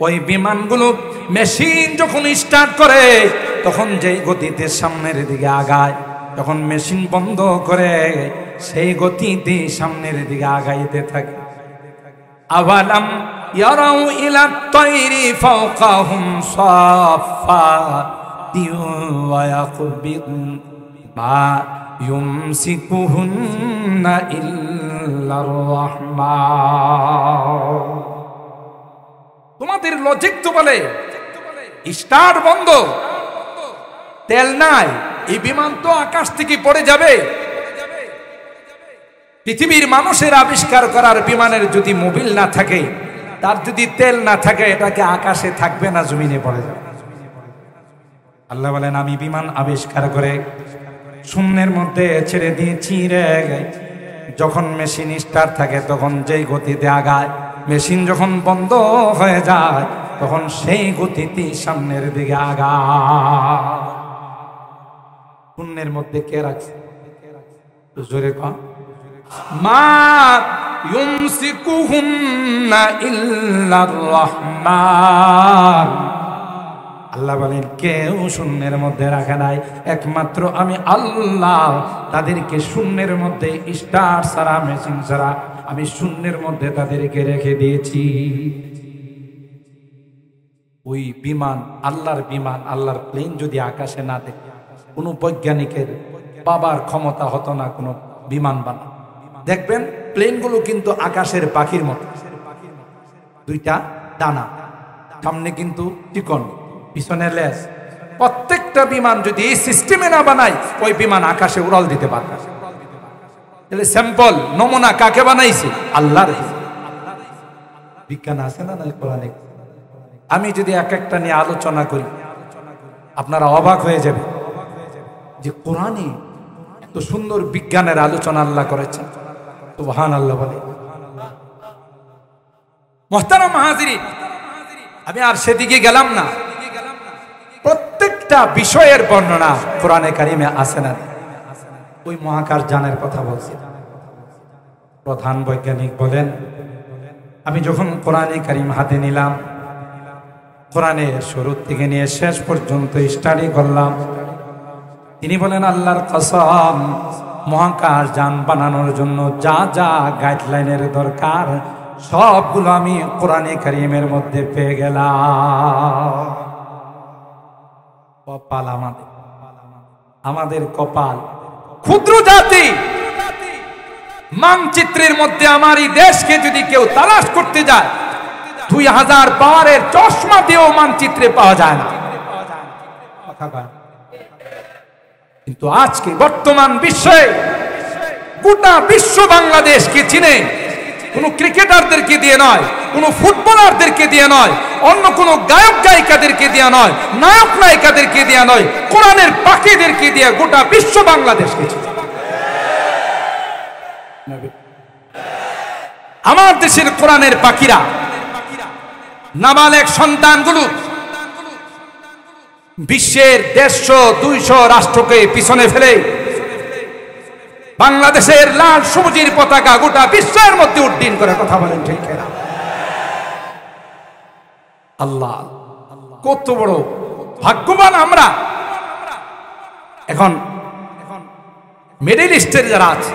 ওই বিমানগুলো মেশিন যখন স্টার্ট করে তখন যেই গতিতে সামনের দিকে আগায়, যখন মেশিন বন্ধ করে সেই গতিতে সামনের দিকে আগাইতে থাকে। আওয়ালাম ইয়ারাউ ইলা তায়রি ফাওকাহুম সাফাতিন ওয়া ইয়াকবিদ মা ইউমসিকুহুন্না ইল্লার রহমান। তোমাদের লজিক তো বলে স্টার্ট বন্ধ, তেল নাই, এই বিমান তো আকাশ থেকে পড়ে যাবে। পৃথিবীর মানুষের আবিষ্কার করার বিমানের যদি মোবিল না থাকে, তার যদি তেল না থাকে, এটাকে আকাশে থাকবে না, জমিনে পড়ে যাবে। আল্লাহ বলেন আমি বিমান আবিষ্কার করে শূন্যের মধ্যে ছেড়ে দিয়েছি রে। যখন মেশিন স্টার্ট থাকে তখন যেই গতিতে আগায়, মেশিন যখন বন্ধ হয়ে যায় তখন সেই গতিতে সামনের দিকে আগায়। শূন্যের মধ্যে কে রাখছে? জোরে কম। মা ইউমসিকুহুন্না ইল্লার রহমান। আল্লাহ বলেন কেউ শূন্যের মধ্যে রাখে নাই, একমাত্র আমি আল্লাহ তাদেরকে শূন্যের মধ্যে স্টার ছাড়া, মেশিন ছাড়া আমি শূন্যের মধ্যে তাদেরকে রেখে দিয়েছি। ওই বিমান, আল্লাহর বিমান, আল্লাহর প্লেন যদি আকাশে না দেখে, কোনো বৈজ্ঞানিকের বাবার ক্ষমতা হতো না কোনো বিমান বানা। দেখবেন প্লেনগুলো কিন্তু আকাশের পাখির মতো, দুইটা ডানা, সামনে কিন্তু চিকন, পিছনে লেজ। প্রত্যেকটা বিমান যদি এই সিস্টেমে না বানায়, ওই বিমান আকাশে উড়াল দিতে পারবে। তাহলে স্যাম্পল, নমুনা কাকে বানাইছে? আল্লাহর। বিজ্ঞান আছে না নাই কোরআনে? আমি যদি এক একটা নিয়ে আলোচনা করি আপনারা অবাক হয়ে যাবে যে কোরআনে এত সুন্দর বিজ্ঞানের আলোচনা আল্লাহ করেছেন। সুবহানাল্লাহ বলে। মুহতারাম হাজিরিন, আমি আর সেদিকে গেলাম না। প্রত্যেকটা বিষয়ের বর্ণনা কোরআনে কারিমে আছে না? ওই মহাকাশ যানের কথা বলছি। প্রধান বৈজ্ঞানিক বলেন, আমি যখন কোরআনে কারিম হাতে নিলাম, কোরআনের শুরু থেকে নিয়ে শেষ পর্যন্ত স্টাডি করলাম, তিনি বলেন আল্লাহর কসম, মহাকাশ যান বানানোর জন্য যা যা গাইডলাইনের দরকার সবগুলো আমি কোরআনে কারিমের মধ্যে পেয়ে গেলাম। কপাল আমাদের, আমাদের কপাল। ক্ষুদ্র জাতি, মানচিত্রের মধ্যে আমার এই দেশকে যদি কেউ তালাশ করতে যায়, 2000 পাওয়ারের চশমা দিয়েও মানচিত্রে পাওয়া যায় না। কিন্তু আজকে বর্তমান বিশ্বে গোটা বিশ্ব বাংলাদেশকে চিনে। কোন ক্রিকেটারদেরকে দিয়ে নয়, কোন ফুটবলারদেরকে দিয়ে নয়, অন্য কোন গায়ক গায়িকাদেরকে দিয়ে নয়, নায়ক নায়িকাদেরকে দিয়ে নয়, কোরআনের পাখিদেরকে দিয়ে গোটা বিশ্ব বাংলাদেশকে চিনে। আমার দেশের কোরআনের পাখিরা, নাবালেগ সন্তানগুলো বিশ্বের 150-200 রাষ্ট্রকে পিছনে ফেলে বাংলাদেশের লাল সবুজের পতাকা গোটা বিশ্বের মধ্যে উড্ডীন করে। কথা বলেন ঠিক না? আল্লাহ কত বড় ভাগ্যবান আমরা। এখন মিডল ইস্টের যারা আছে,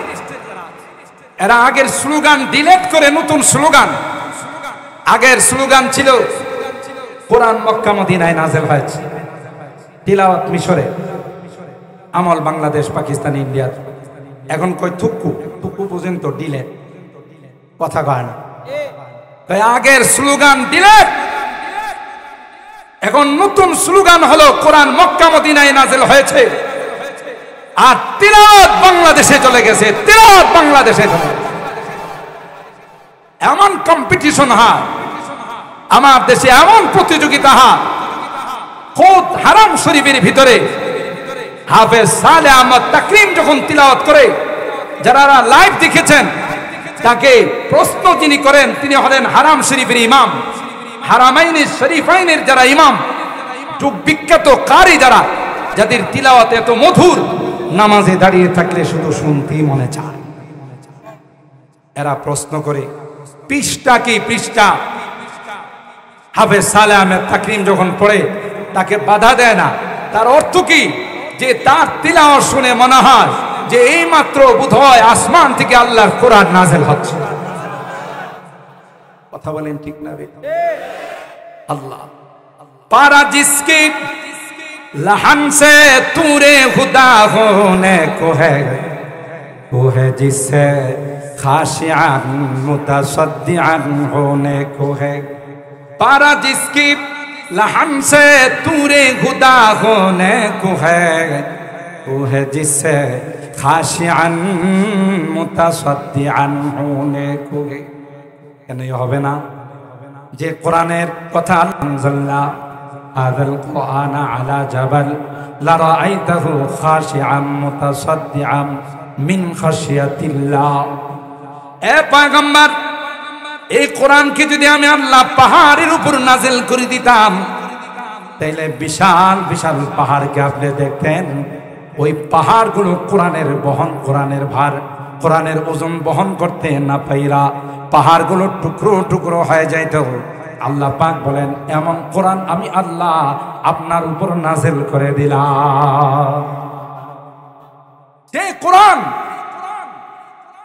এরা আগের স্লোগান ডিলিট করে নতুন স্লোগান। আগের স্লোগান ছিল কোরআন মক্কা মদিনায় নাযিল হয়েছে, তিলাওয়াত মিশরে, আমল বাংলাদেশ, পাকিস্তান, ইন্ডিয়া। এখন কই থুকু থুকু পর্যন্ত ডিলিট, কথা কয় না। তাই আগের স্লোগান ডিলিট, এখন নতুন স্লোগান হলো কোরআন মক্কা মদিনায় নাযিল হয়েছে, আর তিলাওয়াত বাংলাদেশে চলে গেছে, তিলাওয়াত বাংলাদেশে চলে গেছে। এমন কম্পিটিশন হয় আমার দেশে, এমন প্রতিযোগিতা হয়। খোদ হারাম শরীফের ভিতরে হাফেজ সালেহ আহমদ তাকরিম যখন তিলাওয়াত করে, যারা লাইভ দেখেছেন, তাকে প্রশ্ন যিনি করেন, তিনি হলেন হারাম শরীফের ইমাম, হারামাইনের শরীফাইনের যারা ইমাম, যুগ বিখ্যাত কারি যারা, যাদের তিলাওয়াত এত মধুর, নামাজে দাঁড়িয়ে থাকলে শুধু শুনতেই মনে চায়। এরা প্রশ্ন করে পৃষ্ঠা কি পৃষ্ঠা। হাফেজ সালেহ আহমদ তাকরিম যখন পড়ে, তাকে বাধা দেয় না। তার অর্থ কি? যে তার তিলাওয়াত শুনে মনে হয় যে এই মাত্র বোধহয় আসমান থেকে আল্লাহর কোরআন নাযিল হচ্ছে। কথা বলেন ঠিক না? আল্লাহ পারা জিসকি लहन से तूरे खुदा होने को है वो है जिससे खाशियान मुतसद्दिआन होने को है। पारा जिसकी ला हमसे तूरे खुदा होने को है वो है जिससे खाशिअन मुतसद्दिअन होने को है। কেন হবে না যে কোরআনের কথা আনজালনা হাযাল কুরআনা আলা জাবাল লারাআইতাহু খাশিআন মুতাসাদ্দিআন মিন খাশিয়াতিল্লাহ। এ পয়গম্বর, এই কোরআনকে যদি আমি আল্লাহ পাহাড়ের উপর নাজিল করে দিতাম তাহলে বিশাল বিশাল পাহাড়কে আপনি দেখতেন, ওই পাহাড়গুলো কোরআনের ভার, কোরআনের ওজন বহন করতে না পাইরা পাহাড়গুলো টুকরো টুকরো হয়ে যাইত। আল্লাহ পাক বলেন, এমন কোরআন আমি আল্লাহ আপনার উপর নাজিল করে দিলাম।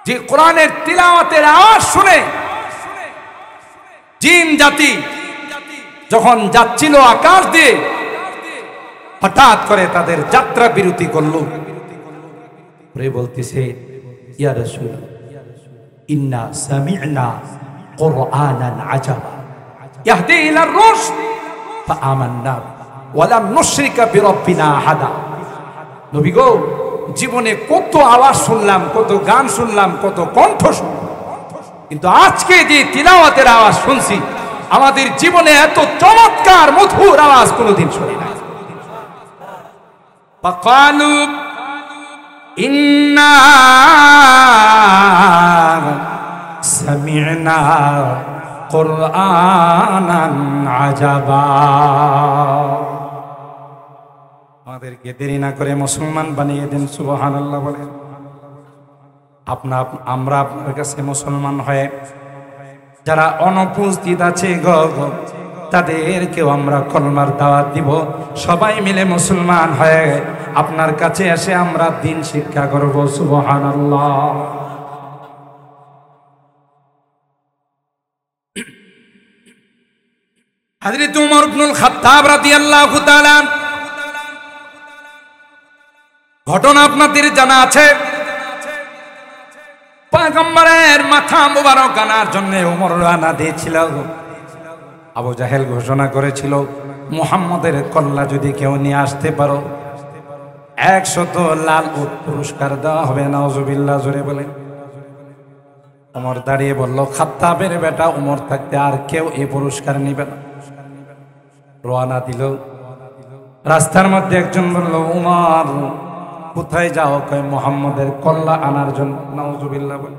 যে কোরআনের তিলাওয়াতের আওয়াজ শুনে জিন জাতি যখন যাচ্ছিল আকাশ দিয়ে, হঠাৎ করে তাদের যাত্রা বিরতি করলো। বলতেছে, ইয়া রাসূল ইন্না সামি'না কুরআনান আজাবা ইয়াহদি ইলার রুশদ ফাআমান্না ওয়া লাম নুশরিকা বিরাব্বিনা আহাদা। নবী গো, জীবনে কত আওয়াজ শুনলাম, কত গান শুনলাম, কত কণ্ঠ শুনলাম, কিন্তু আজকে যে তিলাওয়াতের আওয়াজ শুনছি, আমাদের জীবনে এত চমৎকার মধুর আওয়াজ কোনোদিন শুনি নাই। ফাকালু ইন্না সামি'না কুরআনান আজাবা। আমাদেরকে দেরি না করে মুসলমান বানিয়ে দেন, সুবহানাল্লাহ বলেন। আমরা আপনার কাছে মুসলমান হয়ে যারা অনুপস্থিত আছে তাদেরকেও আমরা কলমার দাওয়াত দিব। সবাই মিলে মুসলমান হয়ে আপনার কাছে এসে আমরা দ্বীন শিক্ষা করব, সুবহানাল্লাহ। হযরত ওমর ইবনুল খাত্তাব রাদিয়াল্লাহু তাআলা ঘটনা আপনাদের জানা আছে। পয়গম্বরের মাথা মুবারক আনার জন্য ওমর রানা দিয়েছিল। আবু জাহেল ঘোষণা করেছিল, মুহাম্মদের কল্লা যদি কেউ নিয়ে আসতে পারো 100 লাল উট পুরস্কার দেওয়া হবে। নাউজুবিল্লাহ, জোরে বলেন। ওমর দাঁড়িয়ে বলল, খাত্তাবের বেটা ওমর থাকতে আর কেউ এই পুরস্কার নেবে না। রওনা দিল। রাস্তার মধ্যে একজন বলল, ওমর কোথায় যাও? কয় মুহাম্মদের কল্লা আনার জন্য। নাউজুবিল্লাহ বলে।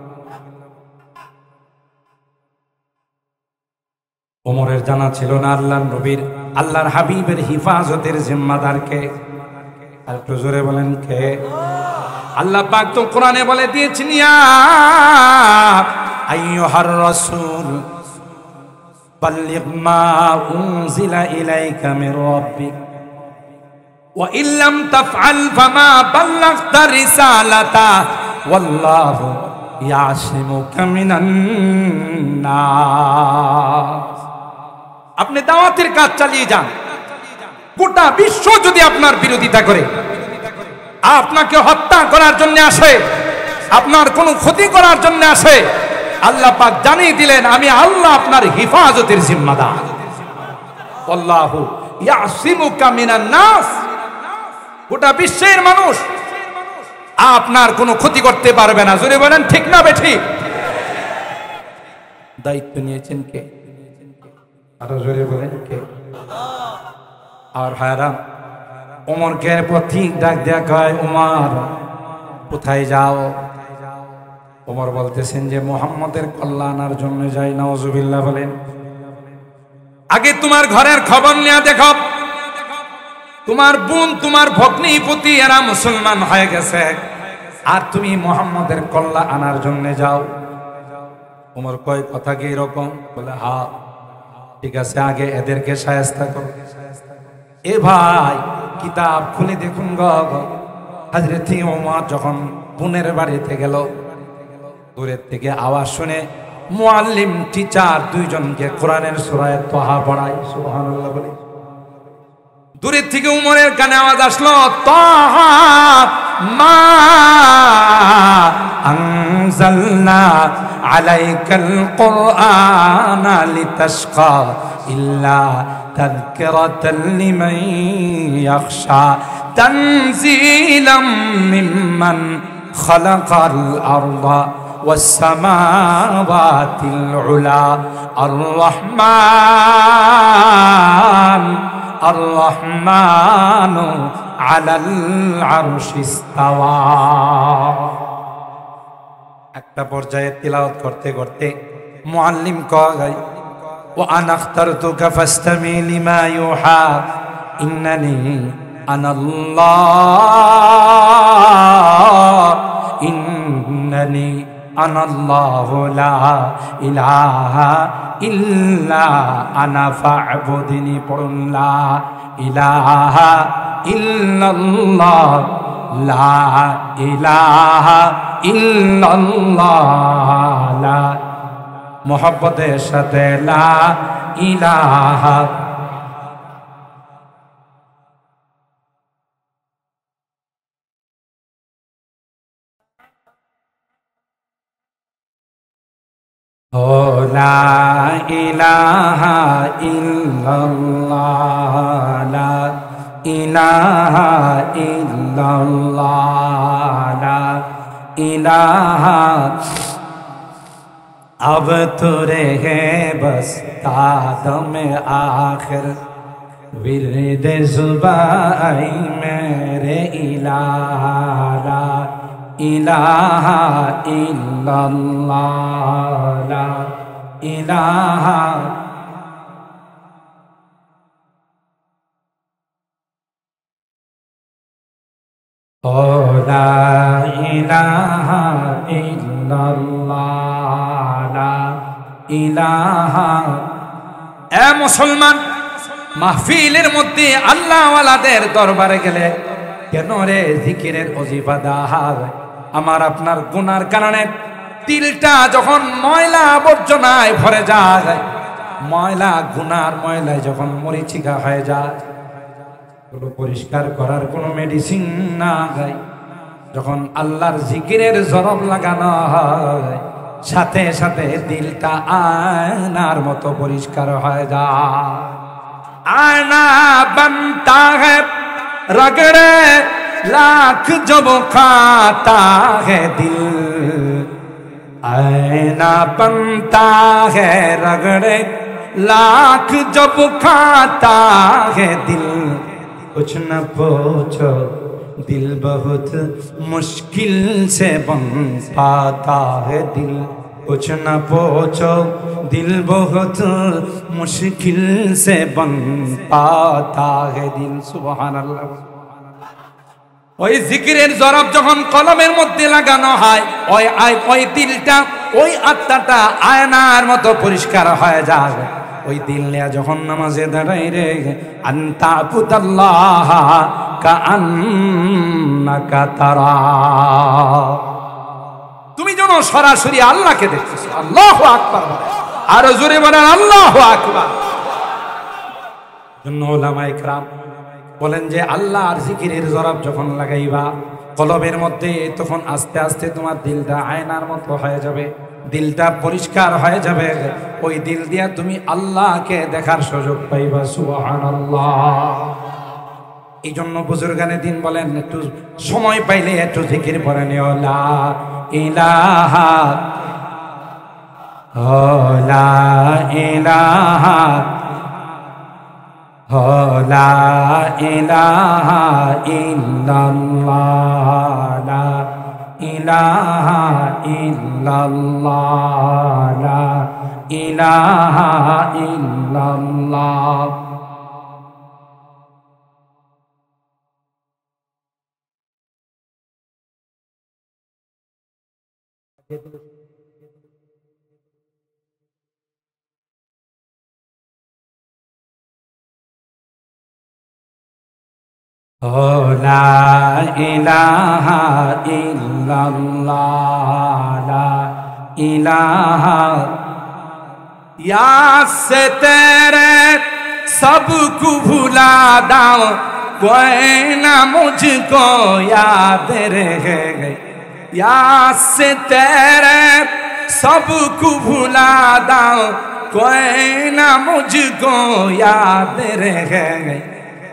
ওমরের জানা ছিল না আল্লাহর নবীর, আল্লাহর হাবিবের হিফাজতের জিম্মাদার কে। আর একটু জোরে বলেন কে? আল্লাহ পাক তো কোরআনে বলে দিয়েছেন, ইয়া আইয়ুহার রাসূল বাল্লিগ মা উনজিলা ইলাইকা মির রাব্বিক ওয়া ইল্লাম তাফআল ফামা বাল্লাগতা রিসালাতা ওয়াল্লাহু ইয়াসিমুকা মিনান নাস। আপনি দাওয়াতের কাজ চালিয়ে যান। গোটা বিশ্ব যদি আপনার বিরোধিতা করে, আপনাকে হত্যা করার জন্য আসে, আপনার কোনো ক্ষতি করার জন্য আসে, আল্লাহ পাক জানিয়ে দিলেন, আমি আল্লাহ আপনার হিফাজতের জিম্মাদার। আল্লাহু ইয়াসিমুকা মিনান নাস। গোটা বিশ্বের মানুষ আপনার কোনো ক্ষতি করতে পারবে না। জোরে বলেন ঠিক না বেঠিক? দায়িত্ব নিয়েছেন কে? আরো জোরে বলেন কে? আর ভাইরা, ওমরকে পথিক ডাক দেয়া কয়, ওমর কোথায় যাও? ওমর বলতেছেন যে মুহাম্মদের কল্যাণের জন্য যাই। নাউজুবিল্লাহ বলেন। আগে তোমার ঘরের খবর নিয়ে দেখো, তোমার বোন, তোমার ভগ্নী পুতি এরা মুসলমান হয়ে গেছে, আর তুমি মুহাম্মদের কল্যাণ আনার জন্য যাও। ওমর কয়, কথা কি এরকম? বলে, হ্যাঁ ঠিক আছে, আগে এদেরকে শায়েস্তা করো। এ ভাই, কিতাব খুলে দেখুন গো। হযরত ওমর যখন বোনের বাড়িতে গেল, দূরের থেকে আওয়াজ শুনে মুআল্লিম টিচার দুইজনকে কোরআনের সূরা তাহা পড়ায়। সুবহানাল্লাহ বলে। দূরের থেকে উমরের কানে আওয়াজ আসলো, তাহা মা আনজালনা আলাইকাল কুরআনা লিতাশকা ইল্লা তাযকিরাতাল লিমান ইয়াখশা তানজিলাম মিম্মান খালাকাল আরদা والسماوات العلى الرحمن على العرش استوى একটা পর্যায়ে তিলাওয়াত করতে করতে মুআল্লিম কয় ওয়া আনা আখতারতুকা ফাসতামি লিমা ইউহা ইন্নানি আনাল্লাহ ইন্নানি আনাল্লাহু লা ইলাহা ইল্লা আনা ফা'বুদনি পড়ুন লা ইলাহা ইল্লাল্লাহ লা ইলাহা ইল্লাল্লাহ লা মুহাব্বতের সাথে লা ইলাহা লা ইলাহা ইল্লাল্লাহ লা ইলাহা ইল্লাল্লাহ লা ইলাহা अब तो रहे बस तादम आखिर विरद ज़ुबाई मेरे इलाहा ला इलाहा इल्लल्लाह ला इलाहा ओ ला इलाहा इल्लल्लाह ला इलाहा ए मुसलमान মাহফিলের মধ্যে আল্লাহওয়ালাদের দরবারে গেলে কেন রে জিকিরের ওজিফা দাহার আমার আপনার গুনার কারণে দিলটা যখন ময়লা আবর্জনায় ভরে যায় ময়লা গুনার ময়লায় যখন মরিচিকা হয়ে যায় পুরো পরিষ্কার করার কোনো মেডিসিন না গায় যখন আল্লাহর জিকিরের জরব লাগানো হয় সাথে সাথে দিলটা আয়নার মতো পরিষ্কার হয়ে যায় आना बनता है रगड़े लाख जब खाता है दिल आना बनता है रगड़े लाख जब खाता है दिल कुछ न पूछो दिल बहुत मुश्किल से बन पाता है दिल कुछ न पूछो दिल बहुत मुश्किल से बन पाता है दिल सुबहानाल्लाह ওই জিকিরের জরব যখন কলমের মধ্যে লাগানো হয় ওই দিলটা ওই আত্মাটা আয়নার মতো পরিষ্কার হয়ে যায় ওই দিল নিয়ে যখন নামাজে দাঁড়াই রে আনতা আবুদাল্লাহ কাআন্নাকা তারা তুমি যেন সরাসরি আল্লাহকে দেখতেছো আল্লাহু আকবার আর জোরে বলেন আল্লাহু আকবার জন্য উলামায়ে কেরাম বলেন যে আল্লাহর জিকিরের জরব যখন লাগাইবা কলবের মধ্যে তখন আস্তে আস্তে তোমার দিলটা আয়নার মতো হয়ে যাবে দিলটা পরিষ্কার হয়ে যাবে ওই দিল দিয়া তুমি আল্লাহকে দেখার সুযোগ পাইবা সুবহানাল্লাহ এই জন্য বুজুর্গানে দিন বলেন একটু সময় পাইলে একটু জিকির পড়ে নিও লা ইলাহা লা ইলাহা লা ইলাহা ইল্লাল্লাহ লা ইলাহা ইল্লাল্লাহ লা ইলাহা ইল্লাল্লাহ লা ইলাহা ইল্লাল্লাহ লা ইলাহা याद से तेरे सबको भुला दाओ कोई ना मुझको याद रहे याद से तेरे सबको भुला दाओ, कोई ना मुझको याद रहे,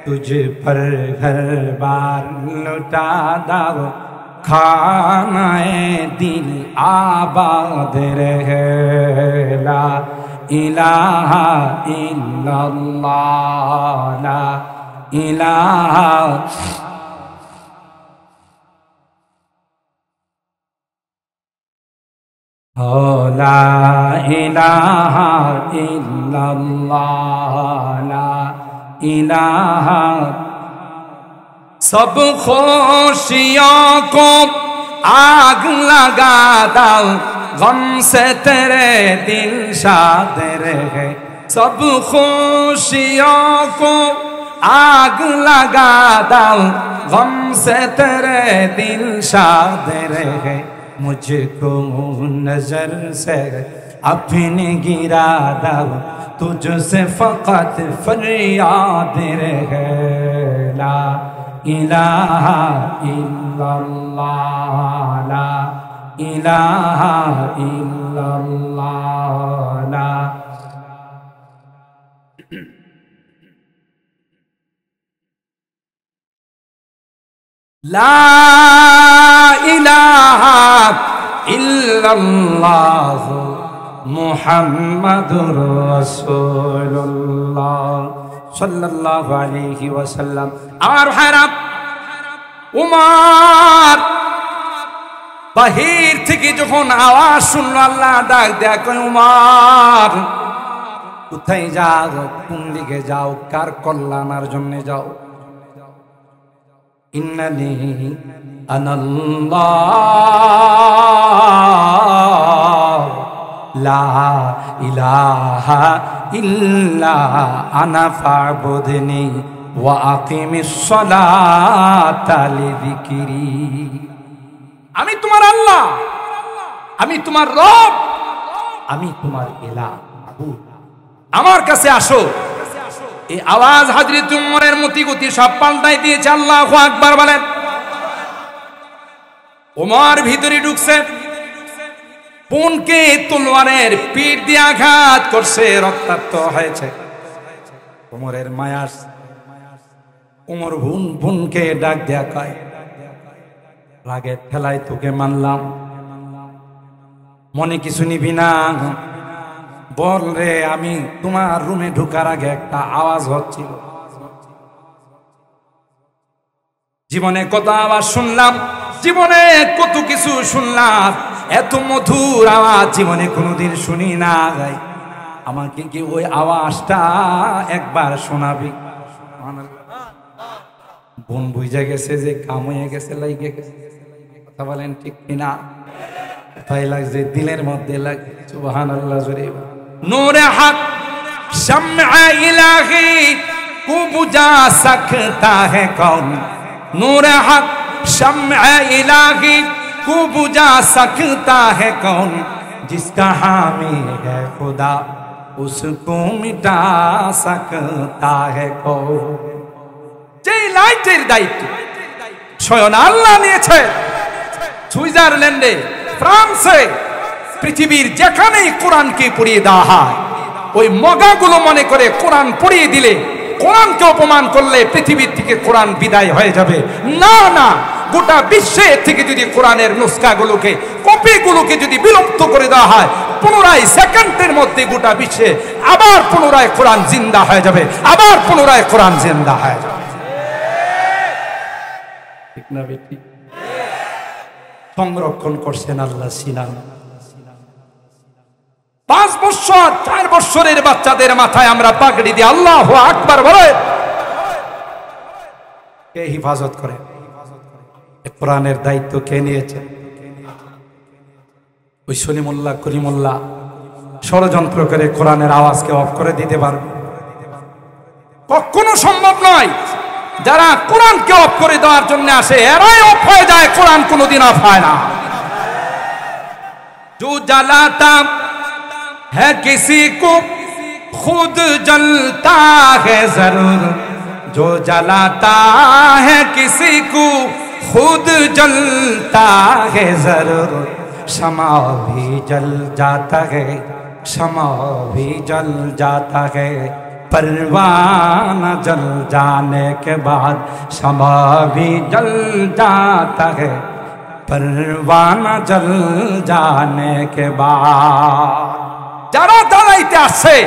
तुझ पर घर बार लुटा दाओ, खानाए दिल आबाद रहे। ला इलाहा इल्लल्लाह, ला इलाहा ला इलाहा इल्लल्लाह, ला इलाहा। सब खुशियों को आग लगा दाओ, गम से तेरे दिल शाद रहे, सब खुशियों को आग लगा दाओ, गम से तेरे दिल शाद रहे। मुझको नजर से अपने गिरा दाओ, तुझसे फकत फरियाद रहे। ला इलाहा इल्लल्लाह, ला इलाहा इल्लल्लाह, ला ला इलाहा इल्लल्लाह मुहम्मदुर রাসূলুল্লাহ সাল্লাল্লাহু আলাইহি ওয়াসাল্লাম। আমার ভাইরা, উমর বাহির থেকে যখন আওয়াজ শুনল, আল্লাহ ডাক দেয়া, কই উমর কোথায় যাও, কোন দিকে যাও, কার কল্যাণের জন্য যাও? ইন্নানি আনাল্লাহ লা ইলাহা ইল্লা আনা ফাবুদনি ওয়া আকিমিস সালাতা লিযিকরি। আমি তোমার আল্লাহ, আমি তোমার রব, আমি তোমার ইলাহ। আমার কাছে আসো। এই আওয়াজ হযরত উমরের মতিগতি সব পাল্টাই দিয়েছে। আল্লাহু আকবার বলেন। উমর ভিতরে ঢুকছে, বোনকে তলোয়ারের পিঠ দিয়ে আঘাত করছে, রক্তাক্ত হয়েছে। উমরের মায়া, উমর বোনকে ডাক দেয়া কয়, রাগে ঠেলায় তোকে মানলাম, মনে কিছু নিবি না? বল রে। আমি তোমার রুমে ঢোকার আগে একটা আওয়াজ হচ্ছিল, জীবনে কত আওয়াজ শুনলাম, জীবনে কত কিছু শুনলাম, এত মধুর আওয়াজ জীবনে কোনোদিন শুনি না। আমাকে কি ওই আওয়াজটা একবার শোনাবি? বোন বুঝে গেছে যে কাম হয়ে গেছে, লাইগে গেছে। কথা বলেন ঠিক কিনা? তাই লাগছে, দিলের মধ্যে লাগে। সুবহানাল্লাহ জোরে। নূরে হক শামআ ইলাহি কো বুঝা সকতা है कौन, नूरे हक शम्अ इलाही को बुझा सकता है कौन, जिसका हामी है खुदा उसको मिटा सकता है कौन। যে লাইটের দায়িত্ব স্বয়ং আল্লাহ নিয়েছে। সুইজারল্যান্ডে, ফ্রান্সে, পৃথিবীর যেখানেই কোরআনকে পড়িয়ে দেওয়া হয়, ওই মগাগুলো মনে করে কোরআন পড়িয়ে দিলে, কোরআনকে অপমান করলে পৃথিবীর থেকে কোরআন বিদায় হয়ে যাবে। না না, গোটা বিশ্বের থেকে যদি কোরআনের নুসখাগুলোকে, কপিগুলোকে যদি বিলুপ্ত করে দেওয়া হয়, পুনরায় সেকেন্ডের মধ্যে গোটা বিশ্বে আবার পুনরায় কোরআন জিন্দা হয়ে যাবে, আবার পুনরায় কোরআন জিন্দা হয়ে যাবে। ঠিক না বেটি? সংরক্ষণ করছেন আল্লাহ সিনান। 5 বছর 4 বছরের বাচ্চাদের মাথায় আমরা পাগড়ি দিয়ে আল্লাহু আকবার বলে, কে হিফাজত করে? কোরআনের দায়িত্ব কে নিয়েছে? ওই সলিমুল্লাহ করিমুল্লাহ ষড়যন্ত্র করে কোরআনের আওয়াজকে অফ করে দিতে পারবে? কখনো সম্ভব নয়। যারা কোরআনকে অফ করে দেওয়ার জন্য আসে, এরাই অফ হয়ে যায়, কোরআন কোনোদিন অফ হয় না। जो जलाता है किसी को खुद जलता है जरूर, जो जलाता है किसी को खुद जलता है जरूर, शमा भी जल जाता है, शमा भी जल जाता है, परवाना जल जाने के बाद शमा भी जल जाता है, परवाना जल जाने के बाद। যারা জ্বালাইতে আসে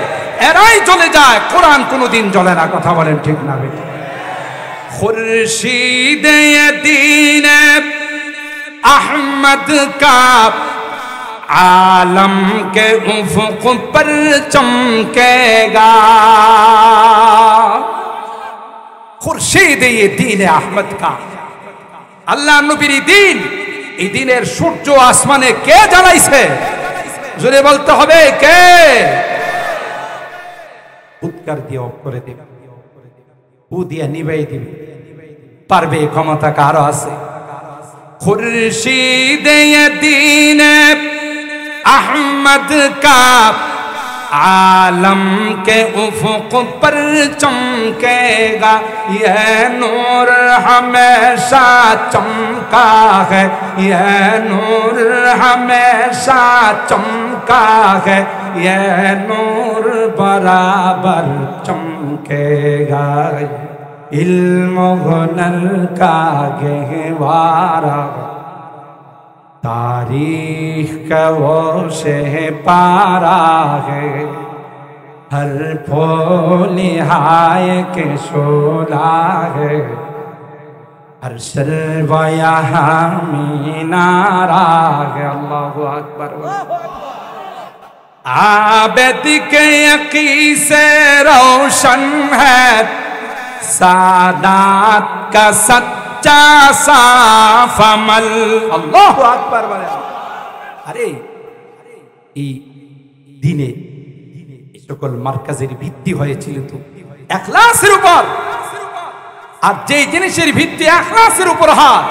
এরাই জ্বলে যায়, কোরআন কোনোদিন জ্বলে না। কথা বলেন ঠিক না বেটা? खुर्शीद दीन अहमद का आलम के उफ़ुक़ पर चमकेगा। खुर्शीद ये दीन अहमद का, আল্লাহ নবীর দিন, এই দিনের সূর্য আসমানে কে জ্বালাইছে? জোরে বলতে হবে কে? উৎকার দিয়ে অফ করে দিবে, উ দিয়ে নিভাই দিবে, পারবে ক্ষমতা কারো আছে? खुर्शीद दीन अहमद का आलम के उफ़ुक़ पर चमकेगा, यह नूर हमेशा चमका है, यह नूर हमेशा चमका है, यह नूर बराबर चमकेगा। इल्म हुनर का गहवारा तारीख का वो शहपारा है, हर फूल हाय के शोला है, हर शर्व यहाँ मीनारा है। अल्लाहु अकबर। आबिद के यकी से रोशन है, सादात का सच्चा साफ अमल। अल्लाहु আকবার বলেন। আরে এই দিনে এই সকল মার্কাজের ভিত্তি হয়েছিল তো ইখলাসের উপর, আর যে জিনিসের ভিত্তি ইখলাসের উপর হয়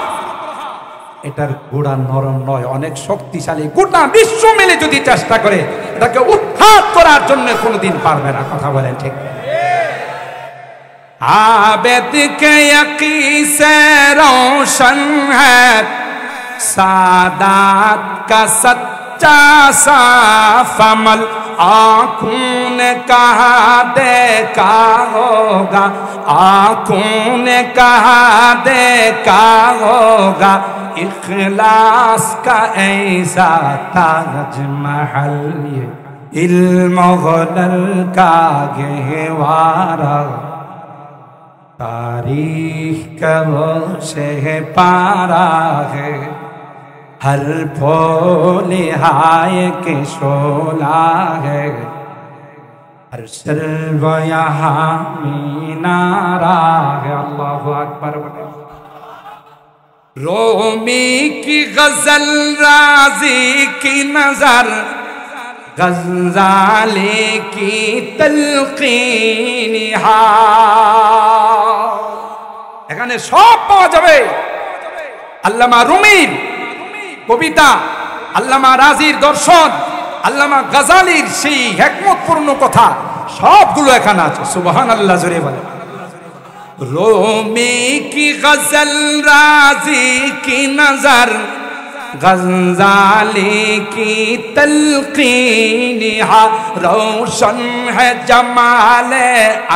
এটার গোড়া নরম নয়, অনেক শক্তিশালী। গোটা বিশ্ব মিলে যদি চেষ্টা করে এটাকে উৎখাত করার জন্য কোনোদিন পারবে না। কথা বলেন ঠিক? आबिद के यकी से रोशन है, सादात का सच्चा साफ अमल। आँखों ने कहा देखा होगा, आँखों ने कहा देखा होगा, इखलास का ऐसा ताजमहल, ये इल्म हुनर का गहवारा, तारीख का वो शहपारा है, हर फूल हाय के शोला है, हर शर्व यहाँ मीनारा है। अल्लाहु अकबर। रोमी की गजल राजी की नजर, गज़ाली की तलकीन এখানে সব পাওয়া যাবে। আল্লামা রুমির কবিতা, আল্লামা রাজির দর্শন, আল্লামা গজালির সেই হিকমতপূর্ণ কথা সবগুলো এখানে আছে। সুবহানাল্লাহ জোরে বলে। রুমি কি গজল রাজি কি নজর, गज़ाली की तलकीन रोशन है जमाल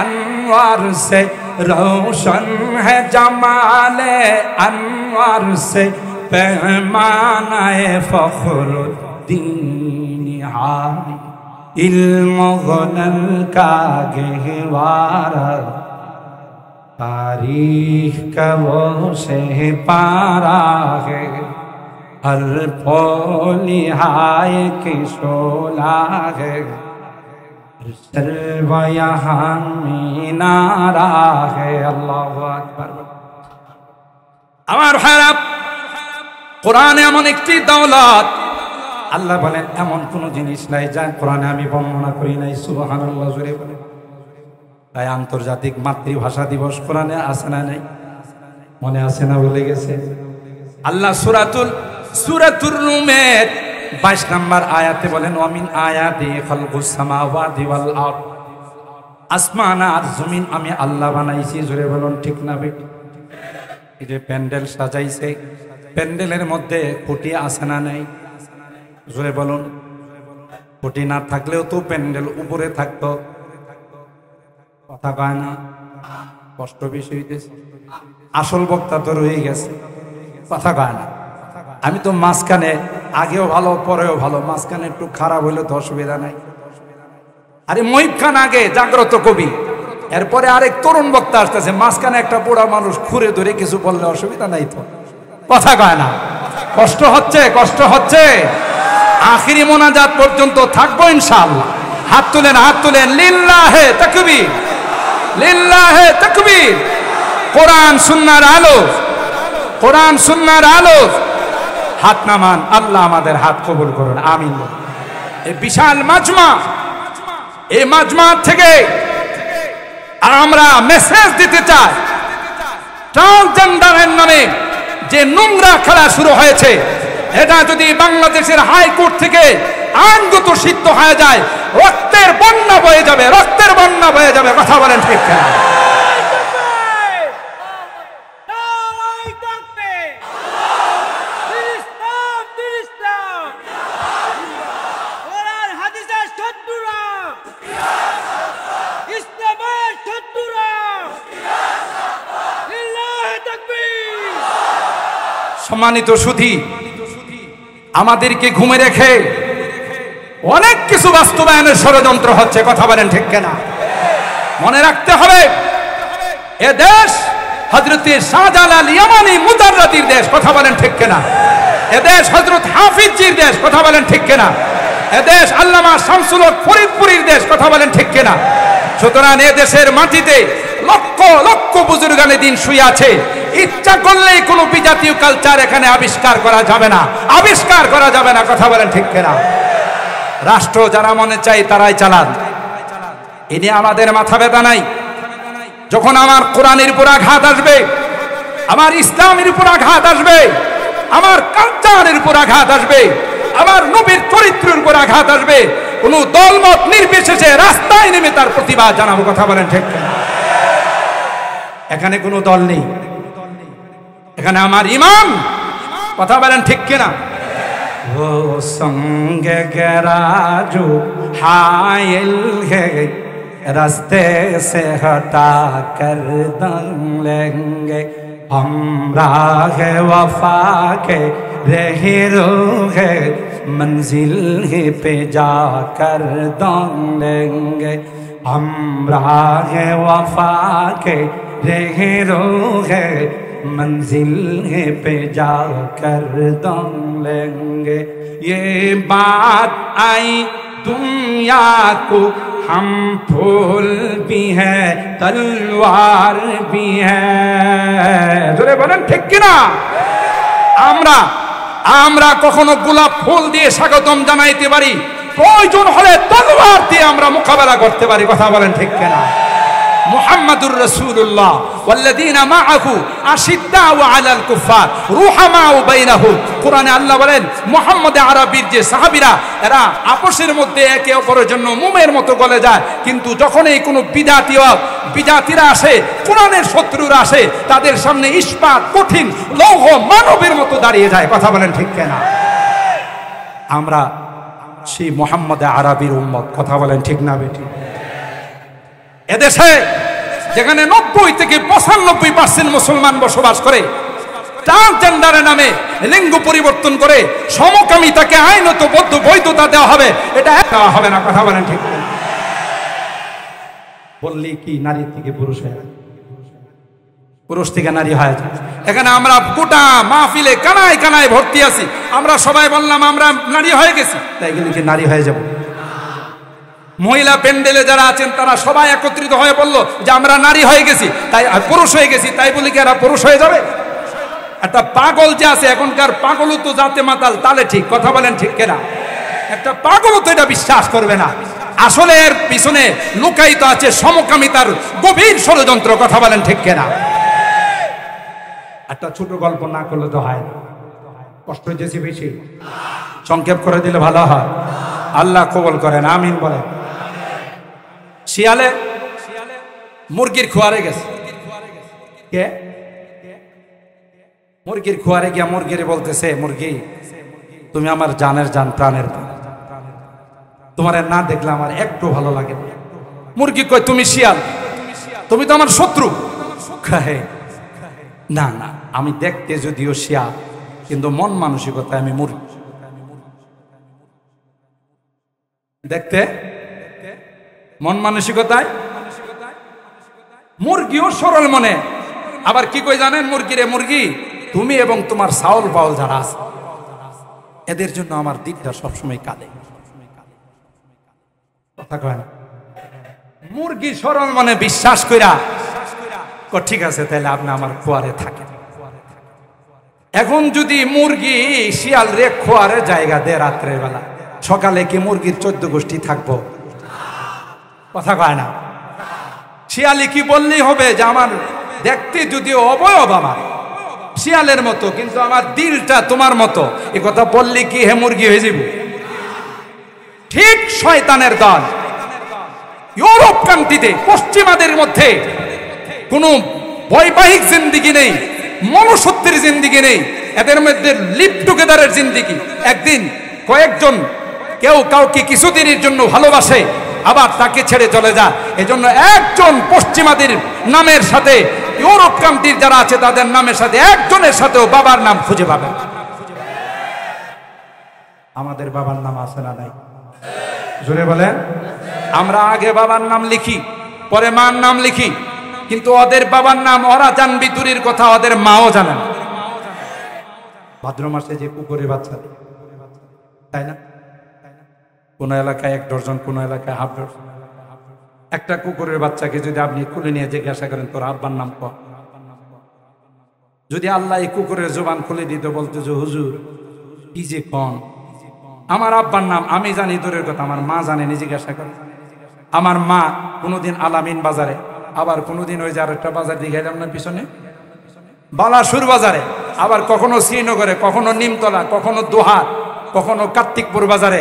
अनवर से, रोशन है जमाल अनवर से, पैमानाए फ़ख्रुद्दीन हाय, इल्म हुनर का गहवारा, तारीख का वो शहपारा है, हर फूल हाय के शोला है, सर्व यहाँ मीनारा है। अल्लाहु अकबर। আমার ভাইরা, কোরআনে এমন একটি দৌলত, আল্লাহ বলেন এমন কোন জিনিস নাই যা কোরআনে আমি বর্ণনা করি নাই। সুবহানাল্লাহ জোরে বলেন। তাই আন্তর্জাতিক মাতৃভাষা দিবস কোরআনে আছে না নাই? মনে আছে না ভুলে গেছে? আল্লাহ সূরাতুর রুমের 22 নম্বর আয়াতে বলেন ওয়ামিন আয়াতি খালকুস সামাওয়াতি ওয়াল আরদ, আসমান আর জমিন আমি আল্লাহ বানাইছি। জোরে বলুন ঠিক না বেটি? এই যে প্যান্ডেল সাজাইছে, প্যান্ডেলের মধ্যে খুঁটি আছে না নাই? জোরে বলুন। খুঁটি না থাকলেও তো প্যান্ডেল উপরে থাকতো, কথা কয় না? কষ্ট বেশি হইতেছে। আসল বক্তা তো রয়ে গেছে, কথা কয় না। আমি তো মাঝখানে, আগেও ভালো পরেও ভালো, মাঝখানে একটু খারাপ হইলে তো অসুবিধা নাই। আরে মহিব খান আগে জাগ্রত কবি, এরপরে আরেক তরুণ বক্তা আসতেছে, মাঝখানে একটা বুড়া মানুষ খুঁড়ে ধরে কিছু বললে অসুবিধা নাই তো, কথা কয় না? কষ্ট হচ্ছে, কষ্ট হচ্ছে। আখিরি মোনাজাত পর্যন্ত থাকবো ইনশাআল্লাহ। হাত তুলেন, হাত তুলেন। লিল্লাহে তাকবীর, লিল্লাহে তাকবীর। কোরআন সুন্নাহর আলো, কোরআন সুন্নাহর আলো। হাত নামান, আল্লাহ আমাদের হাত কবুল করুন, আমিন। এই বিশাল মাজমা, এই মাজমা থেকে আমরা মেসেজ দিতে চাই, ট্রান্সজেন্ডারের নামে যে নোংরা খেলা শুরু হয়েছে, এটা যদি বাংলাদেশের হাইকোর্ট থেকে আইনগত সিদ্ধ হয়ে যায়, রক্তের বন্যা বয়ে যাবে, রক্তের বন্যা বয়ে যাবে, কথা বলেন ঠিক কিনা? সম্মানিত সুধী, আমাদেরকে ঘুমে রেখে অনেক কিছু বাস্তবায়নের ষড়যন্ত্র হচ্ছে, কথা বলেন ঠিক কিনা? মনে রাখতে হবে, এ দেশ হযরত শাহজালাল ইয়ামানি মুজাররাদির দেশ, কথা বলেন ঠিক কিনা? এ দেশ হযরত হাফিজজির দেশ, কথা বলেন ঠিক কিনা? এ দেশ আল্লামা শামসুল হক ফরিদপুরীর দেশ, কথা বলেন ঠিক কিনা? সুতরাং এ দেশের মাটিতে লক্ষ লক্ষ বুজুর্গানে দিন শুয়ে আছে। ইচ্ছা করলেই কোনো বিজাতীয় কালচার এখানে আবিষ্কার করা যাবে না, আবিষ্কার করা যাবে না, কথা বলেন ঠিক কিনা? রাষ্ট্র যারা মনে চায় তারাই চালান, এ নিয়ে আমাদের মাথা ব্যথা নাই। যখন আমার কোরআনের উপর আঘাত আসবে, আমার ইসলামের উপর আঘাত আসবে, আমার কালচারের উপর আঘাত আসবে, আমার নবীর চরিত্রের উপর আঘাত আসবে, কোন দলমত নির্বিশেষে রাস্তায় নেমে তার প্রতিবাদ জানাবো, কথা বলেন ঠিক কিনা? এখানে কোনো দল নেই, এখানে আমার ইমাম, কথা বলেন ঠিক কিনা? ও সঙ্গে গেরা জো হাইল হে রাস্তে সে হটা কর দম লেঙ্গে हम राह वफा के रहे रोगे मंजिल ही पे जाकर दम लेंगे हम राह वफा के रहे रोगे मंजिल ही पे जाकर दम लेंगे ये बात आई दुनिया को हम फूल भी है तलवार भी है, জোরে বলেন ঠিক কিনা? আমরা কখনো গোলাপ ফুল দিয়ে স্বাগতম জানাইতে পারি, প্রয়োজন হলে তলোয়ার দিয়ে আমরা মোকাবেলা করতে পারি, কথা বলেন ঠিক কিনা? মুহাম্মাদুর রাসূলুল্লাহ ওয়াল্লাযীনা মাআহু আশিদ্দাউ আলাল কুফার রুহামাউ বাইনাহুম। কোরআনে আল্লাহ বলেন, মুহাম্মদ আরবীর যে সাহাবীরা, এরা আপসের মধ্যে একে অপরের জন্য মোমের মতো গলে যায়, কিন্তু যখনই কোনো বিজাতিরা আসে, কোরআনের শত্রুরা আসে, তাদের সামনে ইস্পাত কঠিন লৌহ মানবের মতো দাঁড়িয়ে যায়, কথা বলেন ঠিক কিনা? আমরা সেই মুহাম্মদ আরবীর উম্মত, কথা বলেন ঠিক না বেটি? এদেশে যেখানে 90 থেকে 95% মুসলমান বসবাস করে, ট্রান্সজেন্ডারের নামে লিঙ্গ পরিবর্তন করে সমকামিতাকে আইনত বৈধতা দেওয়া হবে, এটা দেওয়া হবে না, কথা বলেন ঠিক? বললি কি নারী থেকে পুরুষ হয়ে যায়, পুরুষ থেকে নারী হয়ে যায়। এখানে আমরা গোটা মাহফিলে কানায় কানায় ভর্তি আছি, আমরা সবাই বললাম আমরা নারী হয়ে গেছি, তাই গেলে কি নারী হয়ে যাব? মহিলা প্যান্ডেলে যারা আছেন তারা সবাই একত্রিত হয়ে বললো যে আমরা নারী হয়ে গেছি, তাই পুরুষ হয়ে গেছি, তাই বলি কি এরা পুরুষ হয়ে যাবে? একটা পাগল যে আছে এখনকার, পাগলও তো জাতে মাতাল তালে ঠিক, কথা বলেন ঠিক কিনা? একটা পাগলও তো এটা বিশ্বাস করবে না। আসলে এর পিছনে লুকায়িত আছে সমকামিতার গভীর ষড়যন্ত্র, কথা বলেন ঠিক কিনা? একটা ছোট গল্প না করলে তো হয় না, কষ্ট হয়েছে বেশি, সংক্ষেপ করে দিলে ভালো হয়। আল্লাহ কবুল করেন, আমিন বলেন। শিয়ালে মুরগির খোয়ারে গেছে, কে মুরগির খোয়ারে গিয়া মুরগিরে বলতেছে, মুরগি তুমি আমার জানের জান, প্রাণের প্রাণ, তোমার না দেখলে আমার একটু ভালো লাগে না। মুরগি কয় তুমি শিয়াল, তুমি তো আমার শত্রু। না না, আমি দেখতে যদিও শিয়াল, কিন্তু মন মানসিকতায় আমি মুরগি। দেখতে মন মানসিকতায় মুরগিও সরল মনে। আবার কি কই জানেন? মুরগি রে মুরগি, তুমি এবং তোমার চাউল বাউল যারা আছে এদের জন্য আমার দিকটা সবসময় কাঁদে। কথা কয় না? মুরগি সরল মনে বিশ্বাস কইরা ঠিক আছে, তাহলে আপনি আমার খোয়ারে থাকেন। এখন যদি মুরগি শিয়াল রে খোয়ারে জায়গা দেয় রাত্রের বেলা, সকালে কি মুরগির 14 গোষ্ঠী থাকবো? কথা কয় না? শিয়ালি কি বললেই হবে যে আমার দেখতে যদিও অবয়ব আমার শিয়ালের মতো, কিন্তু আমার দিলটা তোমার মতো, এ কথা বললে কি হে মুরগি হয়ে যাব? ঠিক শয়তানের দল। ইউরোপ কান্ট্রিতে পশ্চিমাদের মধ্যে কোনো বৈবাহিক জিন্দিগি নেই, মনুষ্যত্বের জিন্দিগি নেই, এদের মধ্যে লিভ টুগেদারের জিন্দিগি। একদিন কয়েকজন কেউ কাউকে কিছুদিনের জন্য ভালোবাসে, আবার তাকে ছেড়ে চলে যায়। এজন্য একজন পশ্চিমাদের নামের সাথে ইউরোপ কান্ট্রির যারা আছে তাদের নামের সাথে একজনের সাথেও বাবার নাম খুঁজে পাবেন। আমাদের বাবার নাম আছে না নাই? জোরে বলেন। আমরা আগে বাবার নাম লিখি, পরে মার নাম লিখি, কিন্তু ওদের বাবার নাম ওরা জানবি দূরের কথা, ওদের মাও জানেন। ভাদ্র মাসে যে পুকুরে বাচ্চা, তাই না? কোন এলাকায় 1 ডজন, কোন এলাকায় হাফ ডজন। একটা কুকুরের বাচ্চাকে যদি আপনি খুলে নিয়ে জিজ্ঞাসা করেন তোর আব্বার নাম ক, যদি আল্লাহ এই কুকুরের জবান খুলে দিতে বলতো যে হুজুর কি যে কন, আমার আব্বার নাম আমি জানি দূরের কথা, আমার মা জানেনি, জিজ্ঞাসা করে। আমার মা কোনোদিন আলামিন বাজারে, আবার কোনোদিন ওই যে আরেকটা বাজার দিয়ে গেলাম না পিছনে বালাসুর বাজারে, আবার কখনো শ্রীনগরে, কখনো নিমতলা, কখনো দোহার, কখনো কার্তিকপুর বাজারে,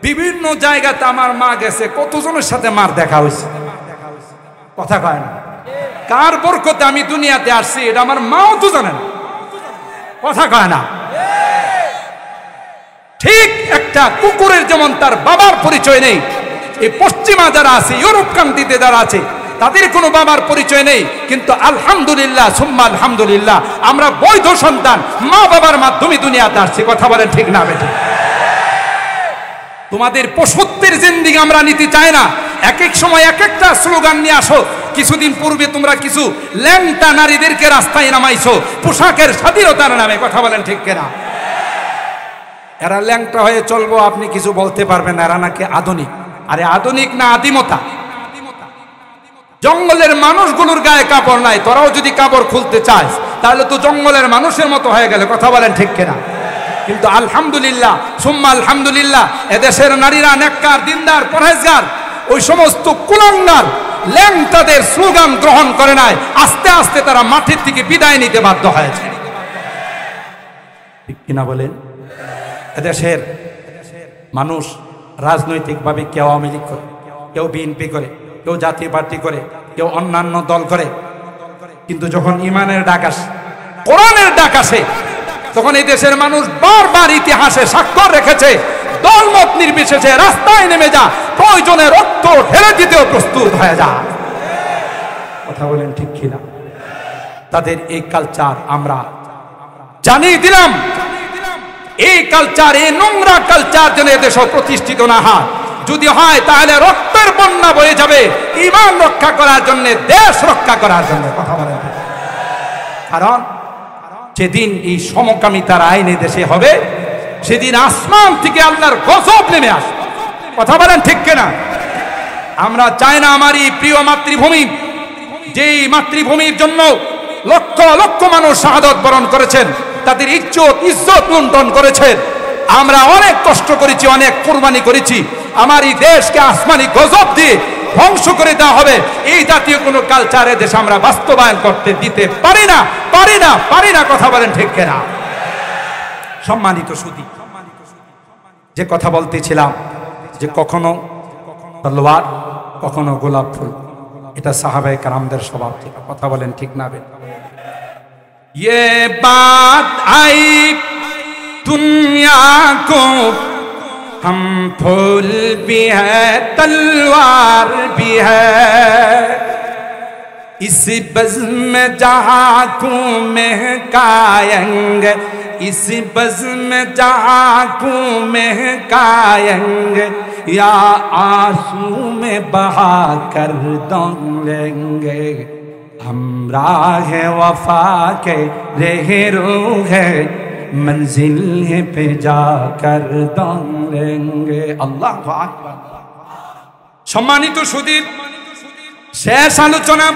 বিভিন্ন জায়গাতে আমার মা গেছে। কতজনের সাথে মার দেখা হয়েছে? কথা কয় না? কার বরকতে আমি দুনিয়াতে আসছি এটা আমার মাও তো জানে না। কথা কয় না? ঠিক একটা কুকুরের যেমন তার বাবার পরিচয় নেই, এই পশ্চিমা যারা আছে, ইউরোপ কান্ট্রিতে যারা আছে, তাদের কোনো বাবার পরিচয় নেই। কিন্তু আলহামদুলিল্লাহ সুম্মা আলহামদুলিল্লাহ আমরা বৈধ সন্তান, মা বাবার মাধ্যমে দুনিয়াতে আসছি। কথা বলেন ঠিক না বেঠিক? তোমাদের পশুত্বের জিন্দেগি আমরা নিতে চাই না। এক এক সময় এক একটা স্লোগান নিয়ে আসো। কিছুদিন পূর্বে তোমরা কিছু ল্যাংটা নারীদেরকে রাস্তায় নামাইছো পোশাকের স্বাধীনতার নামে। কথা বলেন ঠিক কিনা? এরা ল্যাংটা হয়ে চলবো, আপনি কিছু বলতে পারবেন, এরা নাকি আধুনিক। আরে আধুনিক না আদিমতা? জঙ্গলের মানুষগুলোর গায়ে কাপড় নাই, তোরাও যদি কাপড় খুলতে চাস তাহলে তো জঙ্গলের মানুষের মতো হয়ে গেলে। কথা বলেন ঠিক কিনা? কিন্তু আলহামদুলিল্লাহ সুম্মা আলহামদুলিল্লাহ এদেশের নারীরা নেককার, দিনদার, পরহেজগার। ওই সমস্ত কুলাঙ্গার ল্যাংটাদের স্লোগান গ্রহণ করে নাই। আস্তে আস্তে তারা মাটির থেকে বিদায় নিতে বাধ্য হয়েছে। ঠিক কিনা বলেন? এদেশের মানুষ রাজনৈতিকভাবে কেউ আওয়ামী লীগ করে, কেউ বিএনপি করে, কেউ জাতীয় পার্টি করে, কেউ অন্যান্য দল করে, কিন্তু যখন ইমানের ডাক আসে, কোরআনের ডাক আসে, তখন এই দেশের মানুষ বারবার ইতিহাসে স্বাক্ষর রেখেছে দলমত নির্বিশেষে রাস্তায় নেমে যা, প্রয়োজনে রক্ত ঢেলে দিতেও প্রস্তুত হয়ে যা। কথা বলেন ঠিক কিনা? তাদের এই কালচার আমরা জানিয়ে দিলাম। এই কালচার, এই নোংরা কালচার যেন এদেশে প্রতিষ্ঠিত না হয়। যদি হয় তাহলে রক্তের বন্যা বয়ে যাবে ঈমান রক্ষা করার জন্য, দেশ রক্ষা করার জন্য। কথা বলেন। কারণ যেদিন এই সমকামিতার আইন দেশে হবে, সেদিন আসমান থেকে আল্লাহর গজব নেমে আসবে। কথা বলেন ঠিক কিনা? আমরা চাই না আমার এই প্রিয় মাতৃভূমি, যেই মাতৃভূমির জন্য লক্ষ লক্ষ মানুষ শাহাদত বরণ করেছেন, তাদের ইজ্জত লুণ্ঠন করেছেন। আমরা অনেক কষ্ট করেছি, অনেক কোরবানি করেছি। আমার এই দেশকে আসমানি গজব দিয়ে ধ্বংস করে দেওয়া হবে, এই জাতীয় কোনো কালচারে দেশে আমরা বাস্তবায়ন করতে দিতে পারি না, পারি না, পারি না। কথা বলেন ঠিক কিনা? সম্মানিত সুধী, যে কথা বলতেছিলাম যে কখনো তলোয়ার, কখনো গোলাপ ফুল, এটা সাহাবায়ে কেরামদের স্বভাব ছিল। কথা বলেন ঠিক না? ये बात आई दुनिया को हम फूल भी है तलवार भी है इस बज़्म जहां को महकाएंगे इस बज़्म जहां को महकाएंगे या आंसू में बहा कर दौड़ेंगे हम राह वफा के रहरो है मंजिल पे जाकर दौड़ेंगे अल्लाह আকবার সম্মানিত সুধী শেষ আলোচনা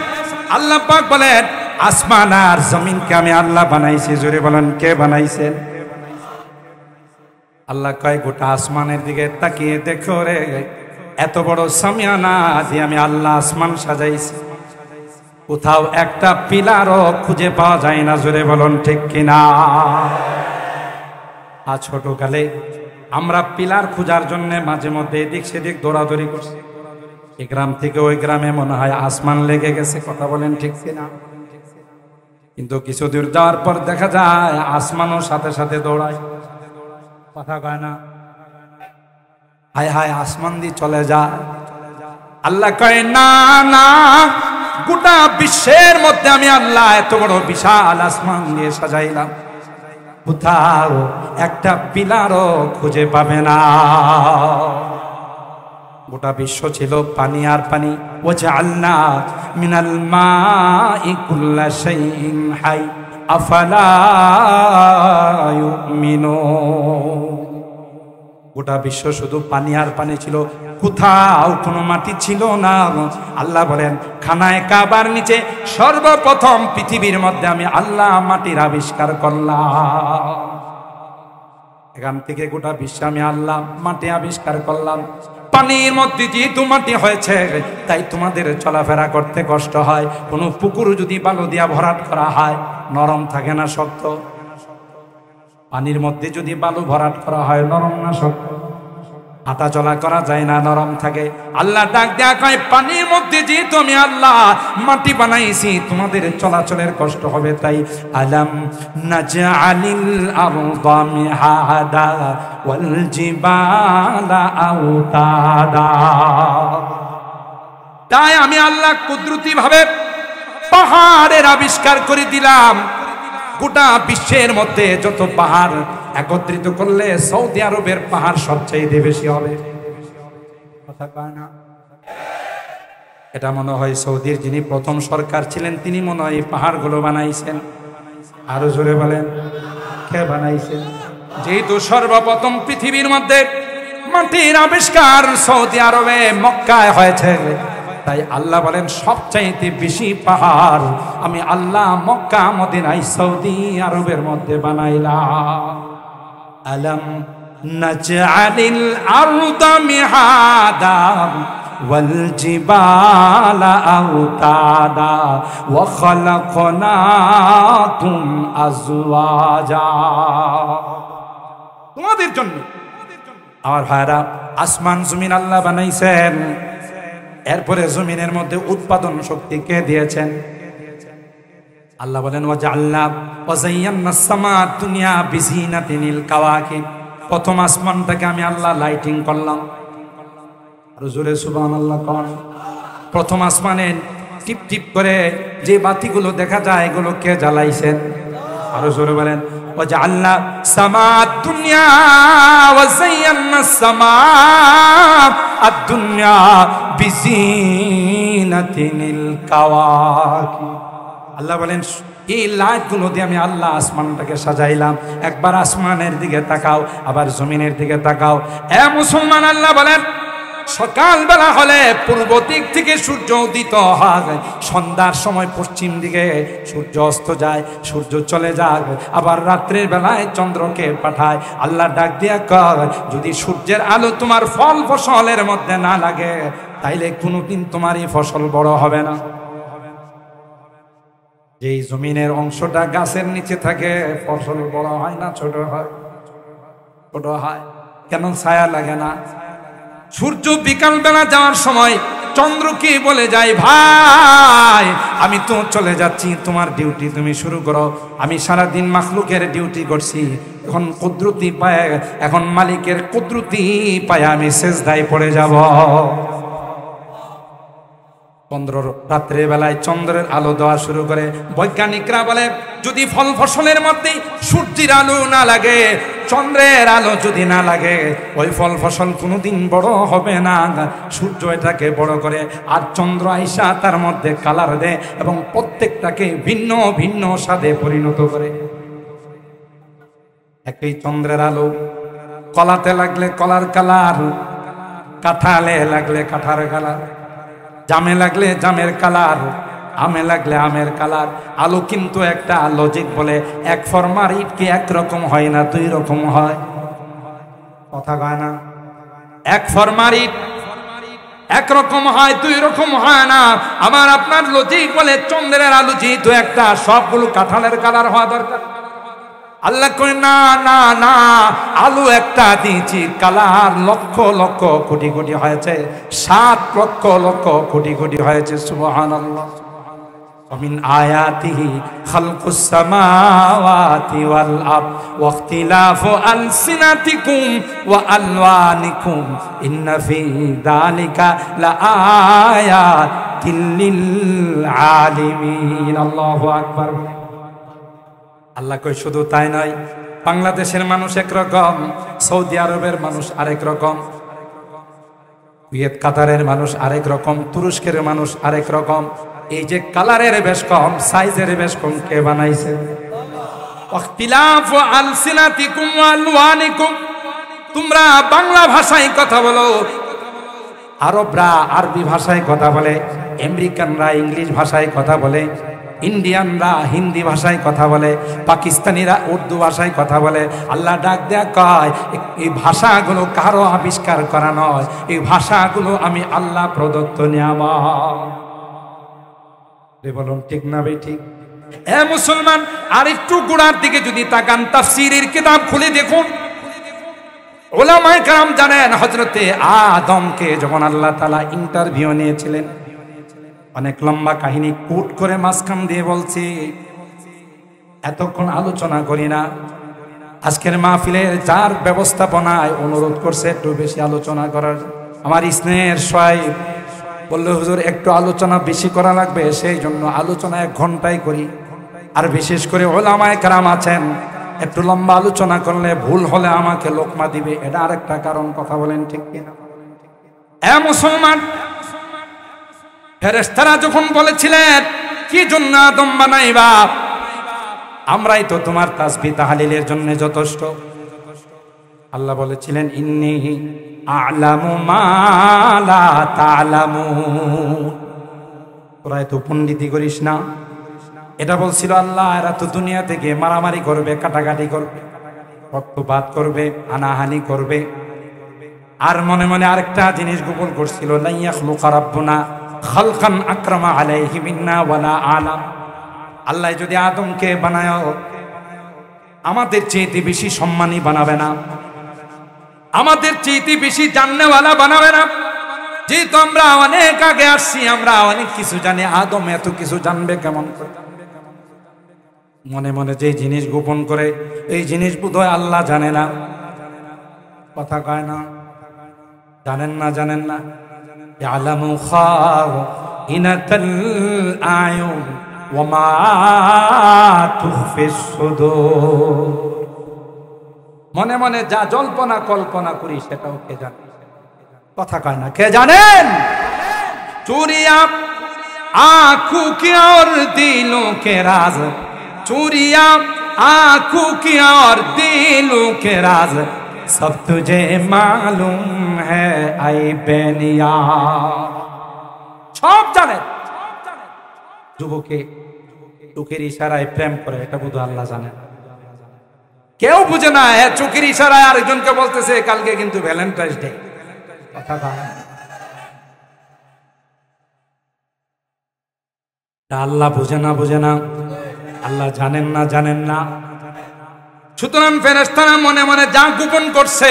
আল্লাহ পাক বলেন আসমান আর জমিনকে আমি আল্লাহ বানাইছি জোরে বলেন কে বানাইছেন আল্লাহ কয় গোটা আসমানের দিকে তাকিয়ে দেখো রে এত বড় সামিয়ানা দিয়ে আমি আল্লাহ আসমান সাজাইছি কোথাও একটা পিলারও খুঁজে পাওয়া যায় না জোরে বলুন ঠিক কিনা আজ ছোটকালে আমরা পিলার খোঁজার জন্য মাঝে মধ্যে এদিক সেদিক দৌড়াদৌড়ি করছি এই গ্রাম থেকে ওই গ্রামে মনে হয় আসমান লেগে গেছে কথা বলেন ঠিক কিনা কিন্তু কিছু দূর যাওয়ার পর দেখা যায় আসমানও সাথে সাথে দৌড়ায় কথা কয় না হায় হায় আসমান দিয়ে চলে যায় আল্লাহ কয় না না গোটা বিশ্বের মধ্যে আমি আল্লাহ এত বড় বিশাল আসমান দিয়ে সাজাইলাম কোথাও একটা পিলারও খুঁজে পাবে না গোটা বিশ্ব ছিল পানি আর পানি ওয়াজআলনা মিনাল মাই কুল্লা শাইইন হাই আফালা ইউমিনুন গোটা বিশ্ব শুধু পানি আর পানি ছিল কোথাও কোনো মাটি ছিল না আল্লাহ বলেন খানায়ে কাবার নিচে সর্বপ্রথম পৃথিবীর মধ্যে আমি আল্লাহ মাটির আবিষ্কার করলাম এখান থেকে গোটা বিশ্বে আমি আল্লাহ মাটি আবিষ্কার করলাম পানির মধ্যে যেহেতু মাটি হয়েছে তাই তোমাদের চলাফেরা করতে কষ্ট হয় কোনো পুকুর যদি বালু দিয়া ভরাট করা হয় নরম থাকে না শক্ত পানির মধ্যে যদি বালু ভরাট করা হয় নরম না শক্ত হাঁটা চলা করা যায় না নরম থাকে আল্লাহ ডাক দেয়া কয় পানির মধ্যে যেহেতু আমি আল্লাহ মাটি বানাইছি তোমাদের চলাচলের কষ্ট হবে তাই আলাম নাজআলিল আরদা মিহাদা ওয়াল জিবালা আওতাদা তাই আমি আল্লাহ কুদরতি ভাবে পাহাড়ের আবিষ্কার করে দিলাম গোটা বিশ্বের মধ্যে যত পাহাড় একত্রিত করলে সৌদি আরবের পাহাড় সবচেয়ে বেশি হবে কথা কয় না এটা মনে হয় সৌদির যিনি প্রথম সরকার ছিলেন তিনি মনে হয় এই পাহাড়গুলো বানাইছেন আরো জোরে বলেন কে বানাইছেন যেহেতু সর্বপ্রথম পৃথিবীর মধ্যে মাটির আবিষ্কার সৌদি আরবে মক্কায় হয়েছে তাই আল্লাহ বলেন সবচাইতে বেশি পাহাড় আমি আল্লাহ মক্কা মদিনায় সৌদি আরবের মধ্যে বানাইলাম আলাম নাজআলিল আরদা মিহাদা ওয়াল জিবালা আওতাদা ওয়া খালাকনাকুম আজওয়াজা তোমাদের জন্য আমার ভাইরা আসমান জমিন আল্লাহ বানাইছেন এরপরে জমিনের মধ্যে উৎপাদন শক্তি কে দিয়েছেন আল্লাহ বলেন ওয়াজআলনা ওয়াযায়্যানাস সামাআদ দুনিয়া বিজিনাতিনিল কাওয়াকিব প্রথম আসমানটাকে আমি আল্লাহ লাইটিং করলাম আর জোরে সুবহানাল্লাহ কোন প্রথম আসমানে টিপ টিপ করে যে বাতিগুলো দেখা যায় এগুলো কে জ্বালাইছেন আর জোরে বলেন ওয়াজআলনা সামাআদ দুনিয়া ওয়াযায়্যানাস সামাআদ দুনিয়া বিজিনাতিনিল কাওয়াকিব আল্লাহ বলেন এই লাইটগুলো দিয়ে আমি আল্লাহ আসমানটাকে সাজাইলাম একবার আসমানের দিকে তাকাও আবার জমিনের দিকে তাকাও এ মুসলমান আল্লাহ বলেন সকালবেলা হলে পূর্ব দিক থেকে সূর্য উদিত হয় সন্ধ্যার সময় পশ্চিম দিকে সূর্য অস্ত যায় সূর্য চলে যায় আবার রাত্রের বেলায় চন্দ্রকে পাঠায় আল্লাহ ডাক দিয়া কয় যদি সূর্যের আলো তোমার ফল ফসলের মধ্যে না লাগে তাইলে কোনোদিন তোমার এই ফসল বড় হবে না যেই জমিনের অংশটা গাছের নিচে থাকে ফসল বড় হয় না ছোট হয় ছোট হয় কেন ছায়া লাগে না সূর্য বিকাল বেলা যাওয়ার সময় চন্দ্র কি বলে যায়, ভাই আমি তো চলে যাচ্ছি, তোমার ডিউটি তুমি শুরু করো, আমি সারাদিন মাখলুকের ডিউটি করছি, এখন কুদরতি পায়, এখন মালিকের কুদরতি পায় আমি সেজদায় পড়ে যাব। চন্দ্র রাত্রে বেলায় চন্দ্রের আলো দেওয়া শুরু করে। বৈজ্ঞানিকরা বলে যদি ফল ফসলের মধ্যে সূর্যের আলো না লাগে, চন্দ্রের আলো যদি না লাগে, ওই ফল ফসল কোনোদিন বড় হবে না। সূর্য এটাকে বড় করে, আর চন্দ্র আইসা তার মধ্যে কালার দেয় এবং প্রত্যেকটাকে ভিন্ন ভিন্ন স্বাদে পরিণত করে। একই চন্দ্রের আলো কলাতে লাগলে কলার কালার, কাঁঠালে লাগলে কাঁঠার কালার, জামে লাগলে জামের কালার, আমে লাগলে আমের কালার। আলো কিন্তু একটা লজিক বলে, এক ফর্মার ইট কি একরকম হয় না, দুই রকম হয়? কথা কয় না? এক ফর্মার ইট একরকম হয়, দুই রকম হয় না। আমার আপনার লজিক বলে চন্দ্রের আলো যেহেতু একটা, সবগুলো কাঁঠালের কালার হওয়া দরকার। আল্লাহ কই না না না, আলু একটা দিয়েছি, কালার লক্ষ লক্ষ কোটি কোটি হয়েছে, 7 লক্ষ লক্ষ কোটি কোটি হয়েছে। সুবহানাল্লাহ। ومن آياته خلق السماوات والأرض واختلاف ألسنتكم وألوانكم إن في ذلك لآيات للعالمين الله أكبر। আল্লাহ কই শুধু তাই নয়, বাংলাদেশের মানুষ একরকম, সৌদি আরবের মানুষ আরেক রকম, কুয়েত কাতারের মানুষ আরেক রকম, তুরস্কের মানুষ আরেক রকম। এই যে কালারের বেশ কম, সাইজের বেশ কম, কে বানাইছে? ইখতিলাফু আলসিনাতিকুম ওয়া আলওয়ানিকুম। তোমরা বাংলা ভাষায় কথা বলো, আরবরা আরবি ভাষায় কথা বলে, আমেরিকানরা ইংলিশ ভাষায় কথা বলে, ইন্ডিয়ানরা হিন্দি ভাষায় কথা বলে, পাকিস্তানিরা উর্দু ভাষায় কথা বলে। আল্লাহ ডাক দেয়া কয় এই ভাষাগুলো কারো আবিষ্কার করা নয়, এই ভাষাগুলো আমি আল্লাহ প্রদত্ত নিয়ামত। বলুন ঠিক না ভাই? ঠিক। এ মুসলমান, আর একটু গোড়ার দিকে যদি তাকান, তাফসীরের কিতাব খুলে দেখুন, উলামায়ে কেরাম জানেন হযরতে আদমকে যখন আল্লাহ তাআলা ইন্টারভিউ নিয়েছিলেন, অনেক লম্বা কাহিনী কোট করে মাঝখান দিয়ে বলছি, এতক্ষণ আলোচনা করি না। আজকের মাহফিলের যার ব্যবস্থাপনায় অনুরোধ করছে একটু বেশি আলোচনা করার, আমার স্নেহের সাহেব বললো হুজুর একটু আলোচনা বেশি করা লাগবে, সেই জন্য আলোচনা 1 ঘন্টায় করি। আর বিশেষ করে উলামায়ে কেরাম আছেন, একটু লম্বা আলোচনা করলে ভুল হলে আমাকে লোকমা দিবে, এটা আরেকটা কারণ। কথা বলেন ঠিক কিনা? এ মুসলমান, ফেরেশতারা যখন বলেছিলেন কি জন্য আদম বানাইবা, আমরাই তো তোমার তাসবিহ তাহলিলের জন্য যথেষ্ট। আল্লাহ বলেছিলেন ইন্নী আ'লামু মা লা তা'লামুন। তোরা তো পণ্ডিতি করিস না, এটা বলছিল আল্লাহ। এরা তো দুনিয়া থেকে মারামারি করবে, কাটাকাটি করবে, রক্তপাত করবে, হানাহানি করবে। আর মনে মনে আরেকটা জিনিস গোপন করছিল, লা ইয়াখলুকা রাব্বুনা খালকান আকরামা আলাইহি মিন্না ওয়ালা আলাম। আল্লাহ যদি আদমকে বানায় আমাদের চেয়ে বেশি সম্মানী বানাবে না, আমাদের চেয়ে বেশি জাননেওয়ালা বানাবে না। যেহেতু আমরা অনেক আগে আসছি, আমরা অনেক কিছু জানি, আদম এত কিছু জানবে কেমন করে? মনে মনে যে জিনিস গোপন করে, এই জিনিস বোধহয় আল্লাহ জানে না। কথা কয় না? জানেন না? জানেন না? ইয়ালামু খাইনাতাল আয়ুন ওয়া মা তুখফিস সুদূর। মনে মনে যা জল্পনা কল্পনা করি সেটাও কে জানে? কথা কয় না? কে জানেন? চুরিয়া आंखों की और दिलों के राज, चूरिया आंखों की और दिलों के राज, सब तुझे मालूम है आई बेनिया। সব জানে। যুবকে চোখের ইশারায় প্রেম করে, এটা বুঝো আল্লাহ জানে, কেউ বুঝে না। চোখের ইশারায় আরেকজনকে বলতেছে কালকে কিন্তু ভ্যালেন্টাইন্স ডে। কথা বলে আল্লাহ বুঝে না, বুঝে না, আল্লাহ জানেন না, জানেন না। সুতরাং ফেরেশতারা মনে মনে যা গোপন করছে,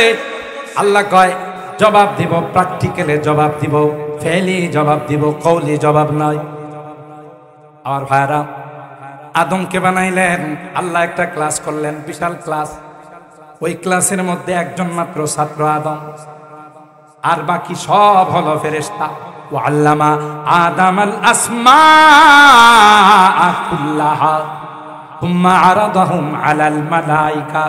আল্লাহ কয় জবাব দিব, প্র্যাকটিক্যালে জবাব দিব। ফেলি জবাব দিব, কওলি জবাব নয়। আর ভাইরা, আদমকে বানাইলেন আল্লাহ, একটা ক্লাস করলেন, বিশাল ক্লাস। ওই ক্লাসের মধ্যে একজন মাত্র ছাত্র আদম, আর বাকি সব হলো ফেরেশতা। ওয়াল্লামা আদামাল আসমাআ কুল্লাহা থুম্মা আরাদাহুম আলাল মালাইকা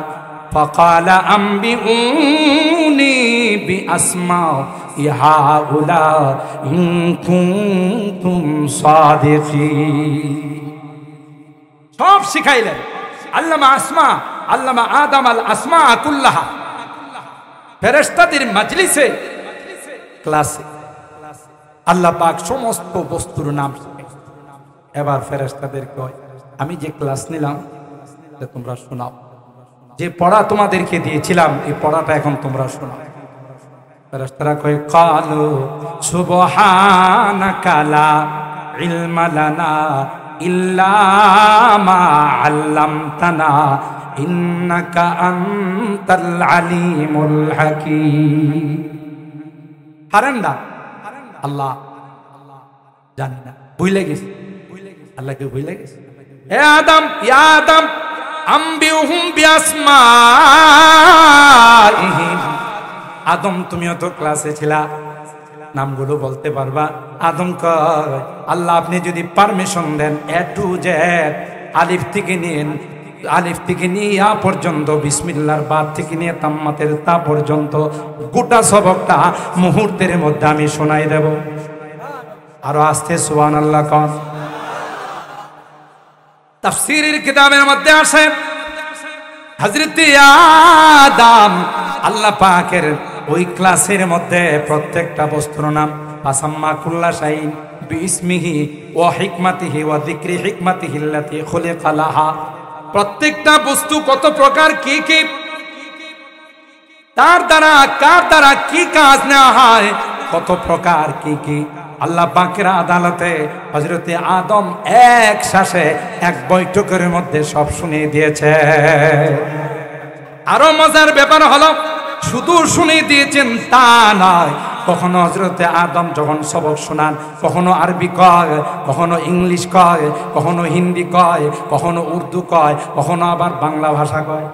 ফাকালা আম্বিউনি বিআসমাই হাউলা ইন কুনতুম সাদিকিন। সব শিখাইলেন আল্লামা আদম আল আসমা কুল্লাহা। ফেরেশতাদের মাজলিসে, ক্লাসে আল্লাহ পাক সমস্ত বস্তুর নাম শিখাই। এবার ফেরেশতাদের কয়, আমি যে ক্লাস নিলাম তোমরা শোনাও, যে পড়া তোমাদেরকে দিয়েছিলাম এই পড়াটা এখন তোমরা শোনাও। ফেরেশতারা কয়, ক্বালু সুবহানাকা লা ইলমা লানা ইল্লা মা আল্লামতানা ইন্নাকা আনতাল আলিমুল হাকীম। হারান্দা আল্লাহ জানি না, ভুলে গেছি, আল্লাহকে ভুলে গেছি। হে আদম, ইয়া আদম আম্বিউহুম বিআসমাইহিম। আদম তুমিও তো ক্লাসে ছিলা, নামগুলো বলতে পারবা? আদম কয়, আল্লাহ আপনি যদি permission then A to Z, আলিফ থেকে নিয়ে ইয়া পর্যন্ত, বিসমিল্লাহর বাদ থেকে নিয়ে তাম্মাতের তা পর্যন্ত গোটা সবকটা মুহূর্তের মধ্যে আমি শোনাই দেব। আরো আস্তে সুবহানাল্লাহ কন। তাফসীরের কিতাবের মধ্যে আসে হযরত আদম আল্লাহ পাকের ওই ক্লাসের মধ্যে প্রত্যেকটা বস্তুর নাম ফাসাম্মা কুল্লা শাইইন বিইসমিহি ওয়া হিকমাতিহি ওয়া যিকরি হিকমাতিহি আল্লাতী খুলিকা লাহা। প্রত্যেকটা বস্তু কত প্রকার, কি কি, তার দ্বারা কার দ্বারা কি কাজ নেওয়া হয়, কত প্রকার কি কি আল্লাহ পাকের আদালতে হযরত আদম এক শ্বাসে এক বৈঠকের মধ্যে সব শুনিয়ে দিয়েছে। আরো মজার ব্যাপার হলো, শুধু শুনিয়ে দিয়েছেন তা নয়, কখনো হযরত আদম যখন সবক শোনান, কখনো আরবি কয়, কখনো ইংলিশ কয়, কখনো হিন্দি কয়, কখনো উর্দু কয়, কখনো আবার বাংলা ভাষা কয়।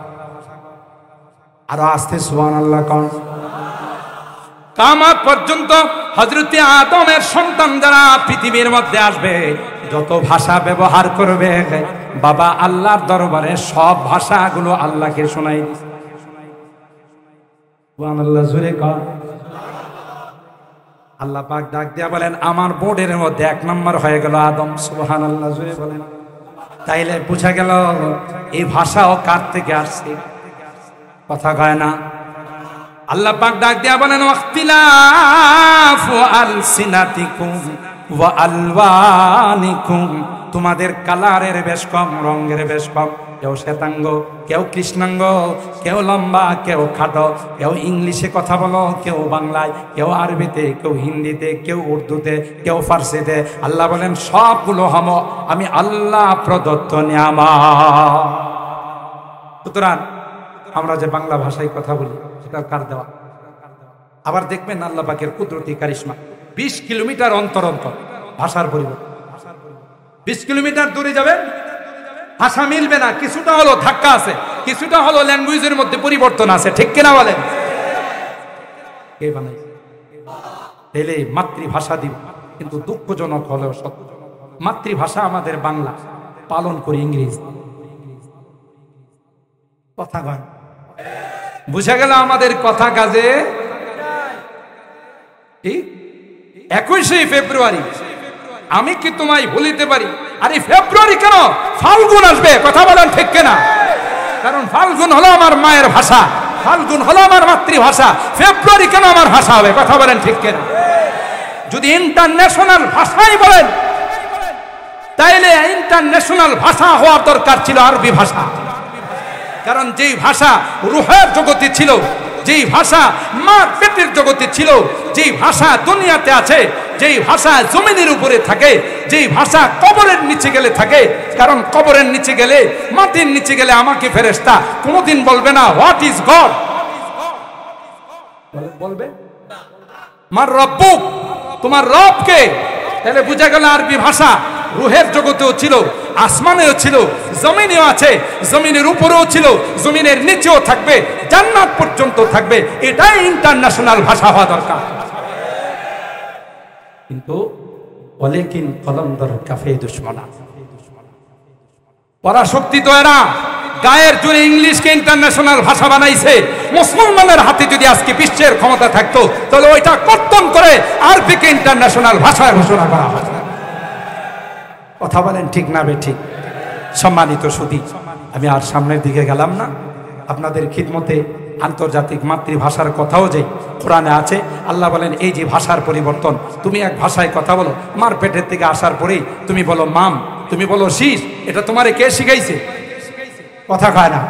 আরো আস্তে সুবহানাল্লাহ কন। কিয়ামত পর্যন্ত হযরত আদমের সন্তান যারা পৃথিবীর মধ্যে আসবে, যত ভাষা ব্যবহার করবে, বাবা আল্লাহর দরবারে সব ভাষাগুলো আল্লাহকে শোনাই দিছে। সুবহানাল্লাহ জোরে কন। আল্লাহ পাক ডাক দিয়া বলেন, আমার বোর্ডের মধ্যে 1 নম্বর হয়ে গেল আদম। সুবহানাল্লাহ জোরে বলেন। তাইলে বুঝা গেল এই ভাষাও কার থেকে আসছে, কথা কয় না। আল্লাহ পাক ডাক দিয়া বলেন, ওয়াখতিলাফু আলসিনাতিকুম ওয়া আলওয়ানিকুম। তোমাদের কালারের বেশ কম, রঙের বেশ কম, কেউ শ্বেতাঙ্গ, কেউ কৃষ্ণাঙ্গ, কেউ লম্বা, কেউ খাটো, কেউ ইংলিশে কথা বলো, কেউ বাংলায়, কেউ আরবিতে, কেউ হিন্দিতে, কেউ উর্দুতে, কেউ ফার্সিতে। আল্লাহ বলেন সবগুলো আমি আল্লাহ প্রদত্ত নিয়ামত। সুতরাং আমরা যে বাংলা ভাষায় কথা বলি সেটা কার দেওয়া? আবার দেখবেন আল্লাহ পাকের কুদরতি কারিশমা, 20 কিলোমিটার অন্তর অন্তর ভাষার পরিবর্তন। 20 কিলোমিটার দূরে যাবেন, ভাষা মিলবে না, কিছুটা হলো ধাক্কা আছে, কিছুটা হলো ল্যাঙ্গুয়েজের মধ্যে পরিবর্তন আছে, ঠিক কিনা বলেন? কে বানাইছে? তাইলে মাতৃভাষা দিব, কিন্তু দুঃখজনক হলেও সত্য, মাতৃভাষা আমাদের বাংলা, পালন করি ইংরেজি। কথা কয়, বুঝা গেল আমাদের কথা কাজে। ঠিক 21শে ফেব্রুয়ারি আমি কি তোমায় ভুলিতে পারি? আরে ফেব্রুয়ারি কেন, ফাল্গুন আসবে, কথা বলেন ঠিক কিনা? কারণ ফাল্গুন হলো আমার মায়ের ভাষা, ফাল্গুন হলো আমার মাতৃভাষা, ফেব্রুয়ারি কেন আমার ভাষা হবে, কথা বলেন ঠিক কিনা? যদি ইন্টারন্যাশনাল ভাষাই বলেন, তাইলে ইন্টারন্যাশনাল ভাষা হওয়ার দরকার ছিল আরবি ভাষা। কারণ যেই ভাষা রূহের জগতে ছিল, যেই ভাষা মা পেটের জগতে ছিল, যেই ভাষা দুনিয়াতে আছে, যেই ভাষা জমিনের উপরে থাকে, যেই ভাষা কবরের নিচে গেলে থাকে। কারণ কবরের নিচে গেলে, মাটির নিচে গেলে আমাকে ফেরেশতা কোনোদিন বলবে না হোয়াট ইজ গড, বলবে মার রব্বুক, তোমার রবকে। তাহলে বুঝা গেল আরবি ভাষা রুহের জগতেও ছিল, আসমানেও ছিল, জমিনেও আছে, জমিনের উপরেও ছিল, জমিনের নিচেও থাকবে, জান্নাত পর্যন্ত থাকবে। এটাই ইন্টারন্যাশনাল ভাষা হওয়া দরকার। কিন্তু ওয়ালাকিন কলন্দর কাফে দুশমনা, পরাশক্তি তো এরা গায়ের জোরে ইংলিশকে ইন্টারন্যাশনাল ভাষা বানাইছে। মুসলমানের হাতে যদি আজকে বিশ্বের ক্ষমতা থাকতো তাহলে ওইটা কর্তন করে আরবিকে ইন্টারন্যাশনাল ভাষায় ঘোষণা করা হয়। কথা বলেন ঠিক না বেঠিক? সম্মানিত সুধী, আমি আর সামনের দিকে গেলাম না। আপনাদের খিদমতে আন্তর্জাতিক মাতৃভাষার কথাও যে কোরআনে আছে, আল্লাহ বলেন এই যে ভাষার পরিবর্তন, তুমি এক ভাষায় কথা বলো, মার পেটের থেকে আসার পরেই তুমি বলো মাম, তুমি বলো শীষ, এটা তোমারে কে শিখাইছে? কথা কয় না।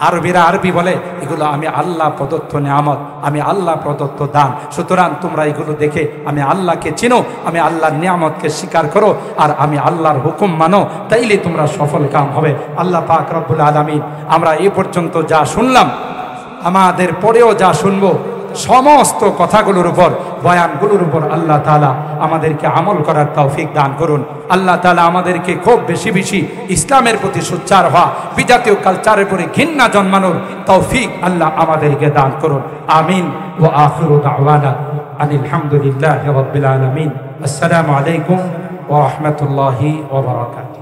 আরবিরা আরবি বলে এগুলো আমি আল্লাহ প্রদত্ত নিয়ামত, আমি আল্লাহ প্রদত্ত দান। সুতরাং তোমরা এগুলো দেখে আমি আল্লাহকে চিনো, আমি আল্লাহর নিয়ামতকে স্বীকার করো, আর আমি আল্লাহর হুকুম মানো, তাইলে তোমরা সফল কাম হবে। আল্লাহ পাক রব্বুল আলামিন আমরা এই পর্যন্ত যা শুনলাম, আমাদের পরেও যা শুনবো, সমস্ত কথাগুলোর উপর, বয়ানগুলোর উপর আল্লাহ তাআলা আমাদেরকে আমল করার তৌফিক দান করুন। আল্লাহ তাআলা আমাদেরকে খুব বেশি বেশি ইসলামের প্রতি সোচ্চার হওয়া, বিজাতীয় কালচারের উপরে ঘৃণা জন্মানোর তৌফিক আল্লাহ আমাদেরকে দান করুন। আমিন। ওয়া আখিরু দাওয়ানা আনিল হামদুলিল্লাহি রাব্বিল আলামিন। আসসালামু আলাইকুম ওয়া রাহমাতুল্লাহি ওয়া বারাকাতুহু।